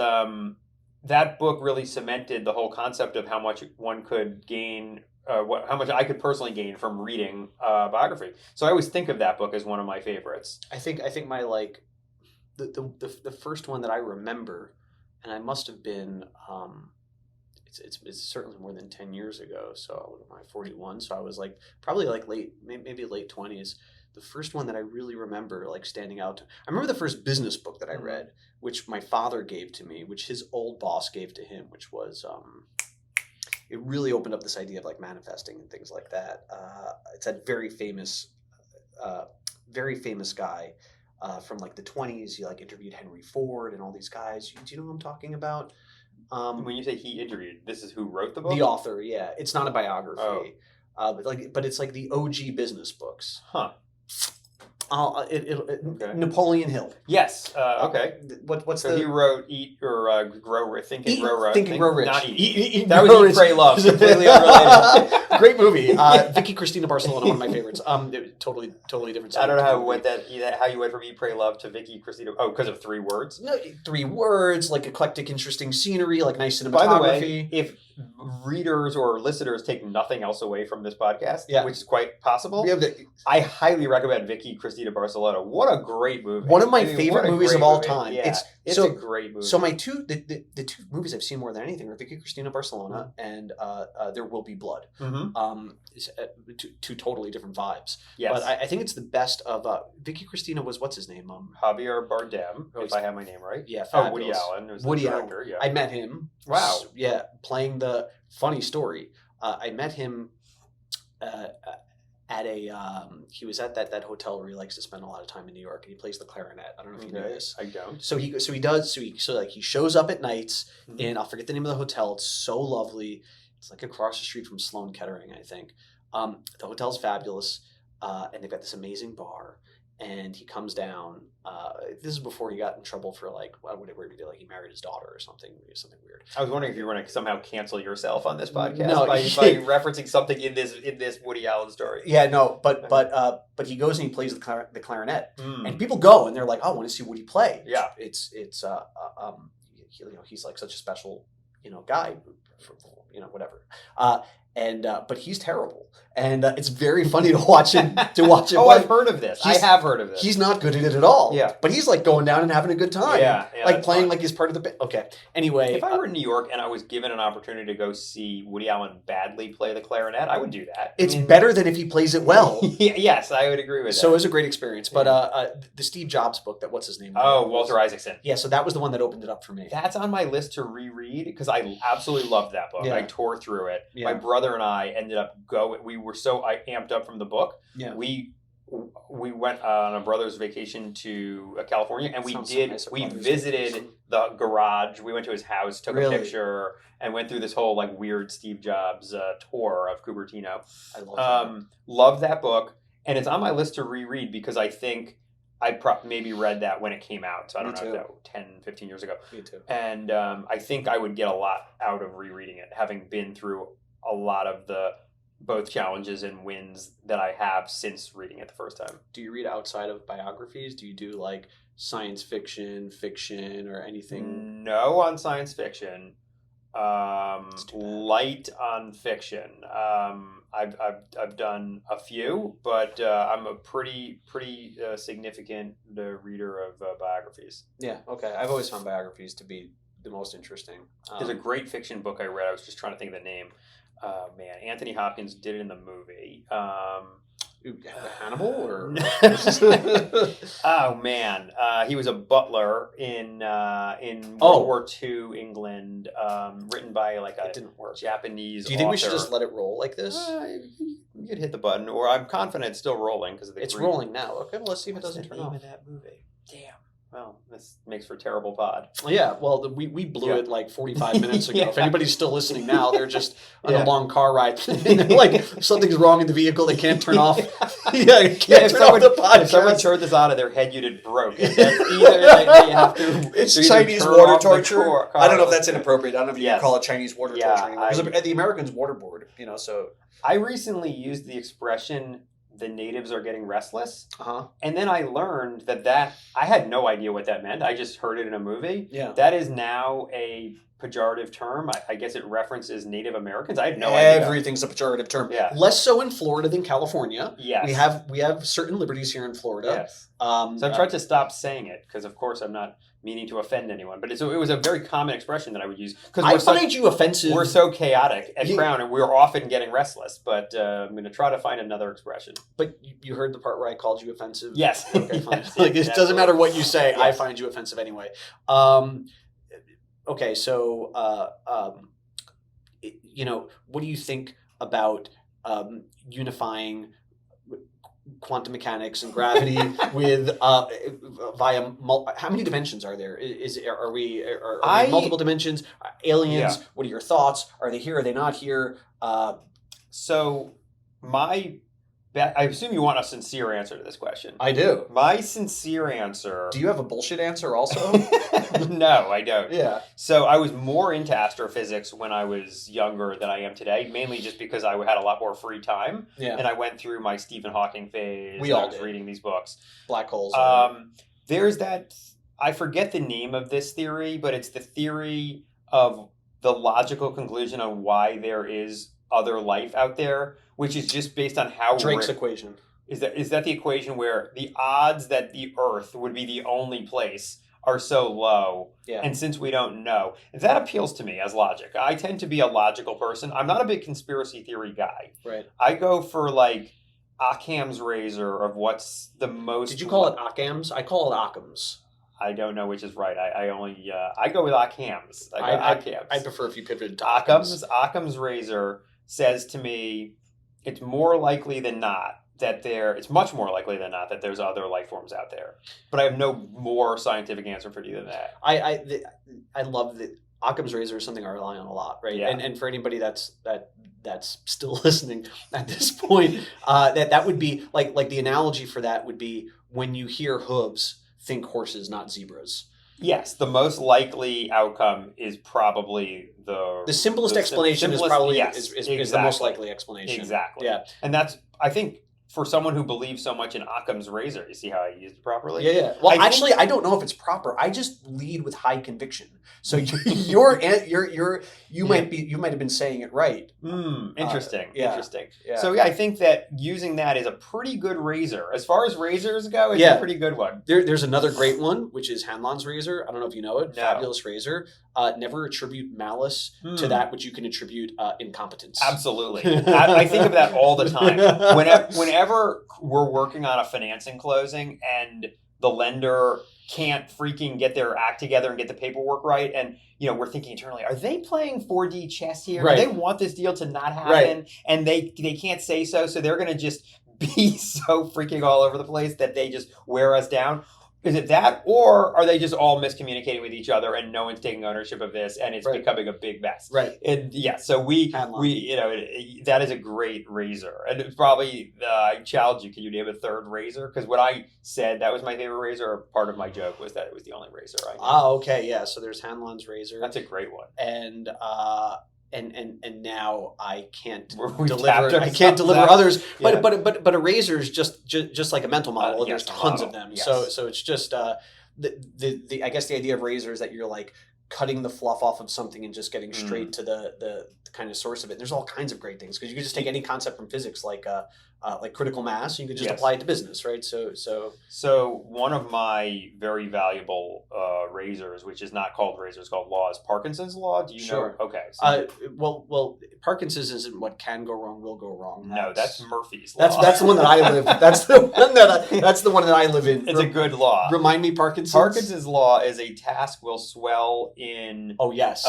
That book really cemented the whole concept of how much one could gain, how much I could personally gain from reading biography. So I always think of that book as one of my favorites. I think my the first one that I remember, and I must have been, it's certainly more than 10 years ago. So I'm 41, so I was probably maybe late 20s. The first one that I really remember standing out. I remember the first business book that I read, which my father gave to me, which his old boss gave to him, which was it really opened up this idea of manifesting and things like that. It's a very famous guy from the 20s. He interviewed Henry Ford and all these guys. Do you know who I'm talking about? When you say he interviewed, this is who wrote the book? The author, yeah. It's not a biography, Oh. But it's the OG business books. Huh. Okay. Napoleon Hill. Yes. Okay. What's so he wrote Eat or Grow Think and Grow Rich. Think and Grow Rich. Not Eat that was Eat, Pray, Love. Completely unrelated. Great movie. Vicky Cristina Barcelona, one of my favorites. Totally different. I don't know how you went from Eat, Pray, Love to Vicky Cristina. Oh, because of 3 words. No, 3 words. Eclectic, interesting scenery. Nice cinematography. By the way, if readers or listeners take nothing else away from this podcast, which is quite possible, I highly recommend Vicky Cristina Barcelona. What a great movie! One of my favorite movies of all time. Yeah, it's a great movie. So the 2 movies I've seen more than anything are Vicky Cristina Barcelona and There Will Be Blood. Mm-hmm. 2 totally different vibes. Yes. But I think it's the best of Vicky Cristina was what's his name? Javier Bardem, if I have my name right. Yeah. Oh, Woody Allen. Woody Allen. Yeah. Yeah. I met him. Wow. Yeah, playing the funny story. I met him at a he was at that hotel where he likes to spend a lot of time in New York, and he plays the clarinet. I don't know if you know this. I don't. So he shows up at nights, and I'll forget the name of the hotel. It's so lovely. It's across the street from Sloan Kettering, I think. The hotel's fabulous, and they've got this amazing bar. And he comes down. This is before he got in trouble for whatever he did. He married his daughter or something weird. I was wondering if you were going to somehow cancel yourself on this podcast by referencing something in this Woody Allen story. Yeah, no, but he goes and he plays the clarinet, and people go and they're like, "Oh, I want to see Woody play." Yeah, it's he's such a special guy, whatever. But he's terrible, and it's very funny to watch him. Oh, I've heard of this. I have heard of this. He's not good at it at all. Yeah, but he's going down and having a good time. Yeah, playing he's part of the bit. Okay. Anyway, if I were in New York and I was given an opportunity to go see Woody Allen badly play the clarinet, I would do that. It's better than if he plays it well. Yes, I would agree with that. So it was a great experience. But the Steve Jobs book, what's his name? Oh, Walter Isaacson. Yeah, so that was the one that opened it up for me. That's on my list to reread because I absolutely loved that book. Yeah. I tore through it. Yeah. My brother and I ended up we were so amped up from the book. Yeah. We went on a brother's vacation to California, and we visited the garage. We went to his house, took a picture, and went through this whole weird Steve Jobs tour of Cupertino. I love love that book, and it's on my list to reread because I think I maybe read that when it came out. So I don't know if that was 10, 15 years ago. Me too. And I think I would get a lot out of rereading it, having been through a lot of the both challenges and wins that I have since reading it the first time. Do you read outside of biographies? Do you do like science fiction, fiction, or anything? No on science fiction. It's too bad. Light on fiction. I've done a few, but I'm a pretty significant reader of biographies. Yeah, okay. I've always found biographies to be the most interesting. There's a great fiction book I read. I was just trying to think of the name. Man, Anthony Hopkins did it in the movie. Hannibal or Oh man, he was a butler in World War II England, written by like it a didn't work. Japanese. Do you think we should author. just let it roll like this? You could hit the button, or I'm confident it's still rolling because It's rolling now. Okay, well, let's see if it What's doesn't the turn name off. of that movie? Damn. Well, this makes for a terrible pod. Yeah, well, we blew it like 45 minutes ago. Yeah. If anybody's still listening now, they're just on Yeah. a long car ride. And they're like, something's wrong in the vehicle. They can't turn off. Yeah, Can't turn off the podcast. If someone turned this on and their head unit broke, and that's either they have to. It's to either Chinese turn water off the torture. car- I don't know if that's inappropriate. I don't know if you Yes. can call it Chinese water Yeah, torture anymore. Because the Americans waterboard, so. I recently used the expression "the natives are getting restless," Uh-huh. and then I learned that I had no idea what that meant. I just heard it in a movie. Yeah. That is now a pejorative term. I guess it references Native Americans. I had no idea. Everything's a pejorative term. Yeah. Less so in Florida than California. Yes. We have certain liberties here in Florida. Yes. So I've tried to stop saying it because, of course, I'm not meaning to offend anyone. But it was a very common expression that I would use because I find you offensive. we're so chaotic at Yeah. Crown, and we're often getting restless. But I'm going to try to find another expression. But you heard the part where I called you offensive? Yes. Okay, fine. Yes, Like, it doesn't absolutely. matter what you say. I Yes. find you offensive anyway. Okay, so what do you think about unifying quantum mechanics and gravity with via how many dimensions are there? Are we multiple dimensions? Aliens? Yeah. What are your thoughts? Are they here? Are they not here? So I assume you want a sincere answer to this question. I do. My sincere answer. Do you have a bullshit answer also? No, I don't. Yeah. So I was more into astrophysics when I was younger than I am today, mainly just because I had a lot more free time. Yeah. And I went through my Stephen Hawking phase. We and all I was did. reading these books. Black holes. There's that, I forget the name of this theory, but it's the theory of the logical conclusion on why there is other life out there, which is just based on how Drake's equation. Is that the equation where the odds that the Earth would be the only place are so low? Yeah. And since we don't know, that appeals to me as logic. I tend to be a logical person. I'm not a big conspiracy theory guy. Right. I go for like Occam's razor of what's the most. Did you call it Occam's? I call it Occam's. I don't know which is right. I only I go with Occam's. I prefer if you pivoted to Occam's. Occam's razor says to me, it's more likely than not it's much more likely than not that there's other life forms out there. But I have no more scientific answer for you than that. I love that Occam's razor is something I rely on a lot, right? Yeah. And for anybody that's still listening at this point, that would be like the analogy for that would be when you hear hooves, think horses, not zebras. Yes, the most likely outcome is probably the simplest explanation is probably is the most likely explanation. Exactly. Yeah. And that's, I think, for someone who believes so much in Occam's razor, you see how I used it properly? Yeah. Well, I don't know if it's proper. I just lead with high conviction. So you might have been saying it right. Interesting. Yeah. Interesting. Yeah. So yeah, I think that using that is a pretty good razor. As far as razors go, it's a pretty good one. There's another great one, which is Hanlon's razor. I don't know if you know it. No. Fabulous razor. Never attribute malice to that which you can attribute incompetence. Absolutely. I think of that all the time. Whenever we're working on a financing closing and the lender can't freaking get their act together and get the paperwork right, and we're thinking internally, are they playing 4D chess here? Right. Do they want this deal to not happen? Right. And they can't say so they're going to just be so freaking all over the place that they just wear us down? Is it that, or are they just all miscommunicating with each other and no one's taking ownership of this and it's becoming a big mess? Right. And so that is a great razor. And it's probably, I challenge you, can you name a third razor? Because when I said that was my favorite razor, part of my joke was that it was the only razor I knew. Ah, okay, yeah. So there's Hanlon's razor. That's a great one. And and now I can't We've tapped deliver. I can't ourselves deliver out. others. But Yeah. but a razor is just like a mental model. Yes, There's a tons of model. them. Yes. So it's just the I guess the idea of razor is that you're like cutting the fluff off of something and just getting straight to the kind of source of it. And there's all kinds of great things because you could just take any concept from physics like critical mass, and you could just Yes. apply it to business, right? So one of my very valuable razors, which is not called razor, it's called law, is Parkinson's law. Do you Sure. know? Okay. So Well, Parkinson's isn't what can go wrong will go wrong. no, that's Murphy's law. That's the one that I live. That's the one that I live in. It's a good law. Remind me, Parkinson's. Parkinson's law is a task will swell in Oh yes.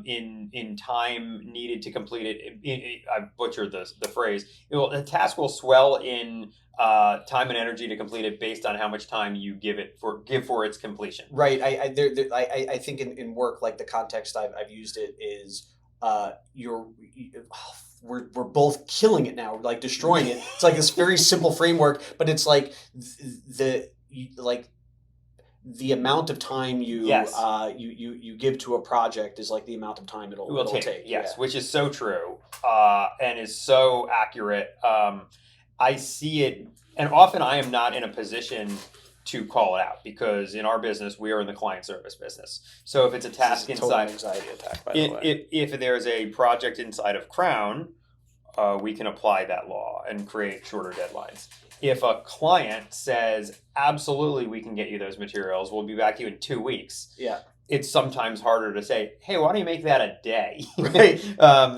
in time needed to complete it. I butchered the phrase. The task will swell in time and energy to complete it based on how much time you give for its completion. Right. I think in work, like the context I've used it is we're both killing it now, like destroying it. It's like this very simple framework, but it's like the amount of time you Yes. you give to a project is like the amount of time it'll take. Yes, Yeah. which is so true and is so accurate. I see it, and often I am not in a position to call it out because in our business we are in the client service business. So if it's a task This is a total inside, anxiety attack, by the way. if there's a project inside of Crown, we can apply that law and create shorter deadlines. If a client says, absolutely, we can get you those materials, we'll be back to you in 2 weeks. Yeah. It's sometimes harder to say, hey, why don't you make that a day? Right.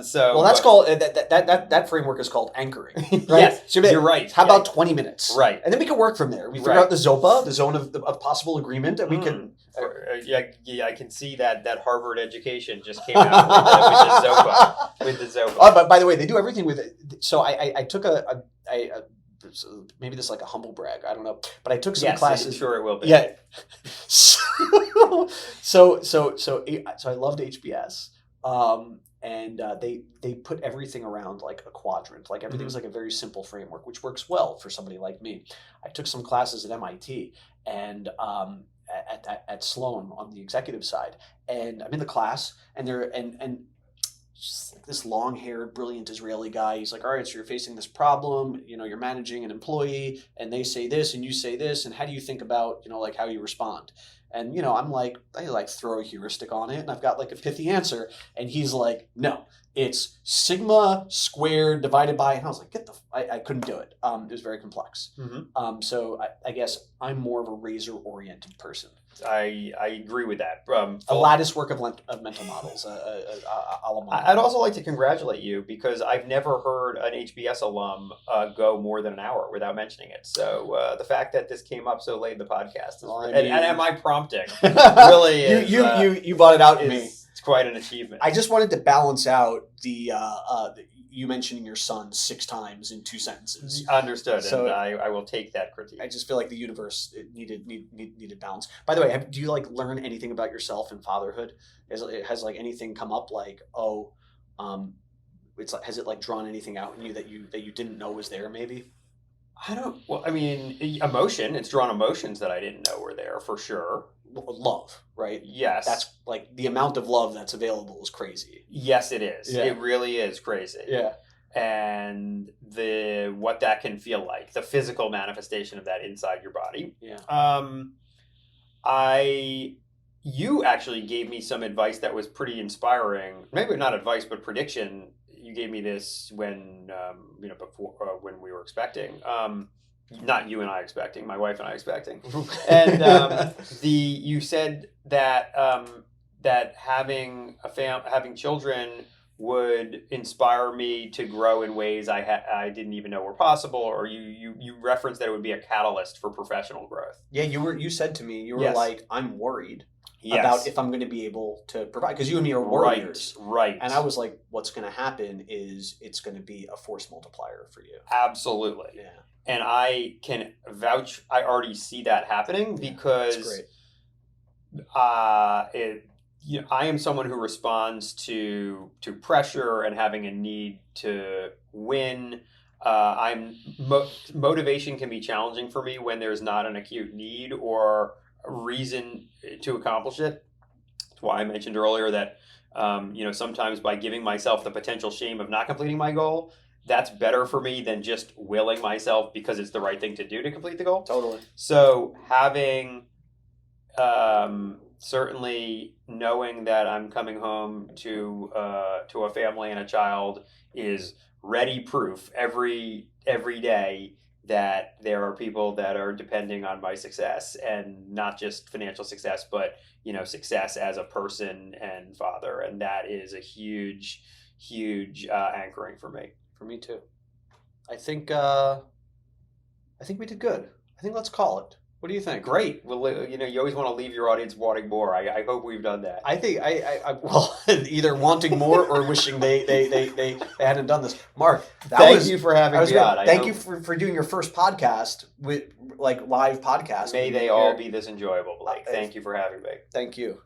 So Well, that's called that framework is called anchoring. Right? Yes, So you're right. How about 20 minutes? Right. And then we can work from there. We figure Right. out the ZOPA, the zone of possible agreement, and we can. Yeah, I can see that Harvard education just came out with the ZOPA. Oh, but by the way, they do everything with it. So I took so maybe this is like a humble brag. I don't know, but I took some Yes, classes. I'm sure it will be. Yeah. So I loved HBS. And they put everything around like a quadrant. Like everything was like a very simple framework, which works well for somebody like me. I took some classes at MIT and at Sloan on the executive side, and I'm in the class, and just like this long-haired, brilliant Israeli guy. He's like, all right, so you're facing this problem. You're managing an employee, and they say this, and you say this, and how do you think about like how you respond? And I'm like, I throw a heuristic on it, and I've got like a pithy answer. And he's like, no, it's sigma squared divided by. And I was like, I couldn't do it. It was very complex. Mm-hmm. So I guess I'm more of a razor-oriented person. I agree with that. A lattice work of mental models. A la mode. I'd also like to congratulate you because I've never heard an HBS alum go more than an hour without mentioning it. So the fact that this came up so late in the podcast, and my prompting really is, you brought it out in me. It's quite an achievement. I just wanted to balance out the you mentioning your son 6 times in 2 sentences. Understood, So, and I will take that critique. I just feel like the universe needed balance. By the way, do you learn anything about yourself in fatherhood? Has anything come up has it drawn anything out in you that you didn't know was there maybe? Well, I mean, emotion. It's drawn emotions that I didn't know were there for sure. Love, right? Yes. That's the amount of love that's available is crazy. Yes, it is. Yeah. It really is crazy. Yeah. And what that can feel like, the physical manifestation of that inside your body. Yeah. You actually gave me some advice that was pretty inspiring. Maybe not advice, but prediction. You gave me this when before when we were expecting. Not you and I expecting, my wife and I expecting. And you said that that having having children would inspire me to grow in ways I didn't even know were possible, or you referenced that it would be a catalyst for professional growth. Yeah, you said to me, you were Yes. like, I'm worried Yes. about if I'm going to be able to provide, because you and me are warriors. Right. And I was like, what's going to happen is it's going to be a force multiplier for you. Absolutely. Yeah. And I can vouch, I already see that happening because That's great. I am someone who responds to pressure and having a need to win. Motivation can be challenging for me when there's not an acute need or a reason to accomplish it. That's why I mentioned earlier that Sometimes by giving myself the potential shame of not completing my goal, that's better for me than just willing myself because it's the right thing to do to complete the goal. Totally. So having certainly knowing that I'm coming home to a family and a child is ready proof every day that there are people that are depending on my success, and not just financial success, but success as a person and father, and that is a huge anchoring for me. For me too. I think we did good. I think let's call it. What do you think? Great. Well, you always want to leave your audience wanting more. I hope we've done that. I think well, either wanting more or wishing they hadn't done this. Mark, thank you for having me on. Thank you for doing your first podcast with live podcast. May they all be this enjoyable, Blake. Thank you for having me. Thank you.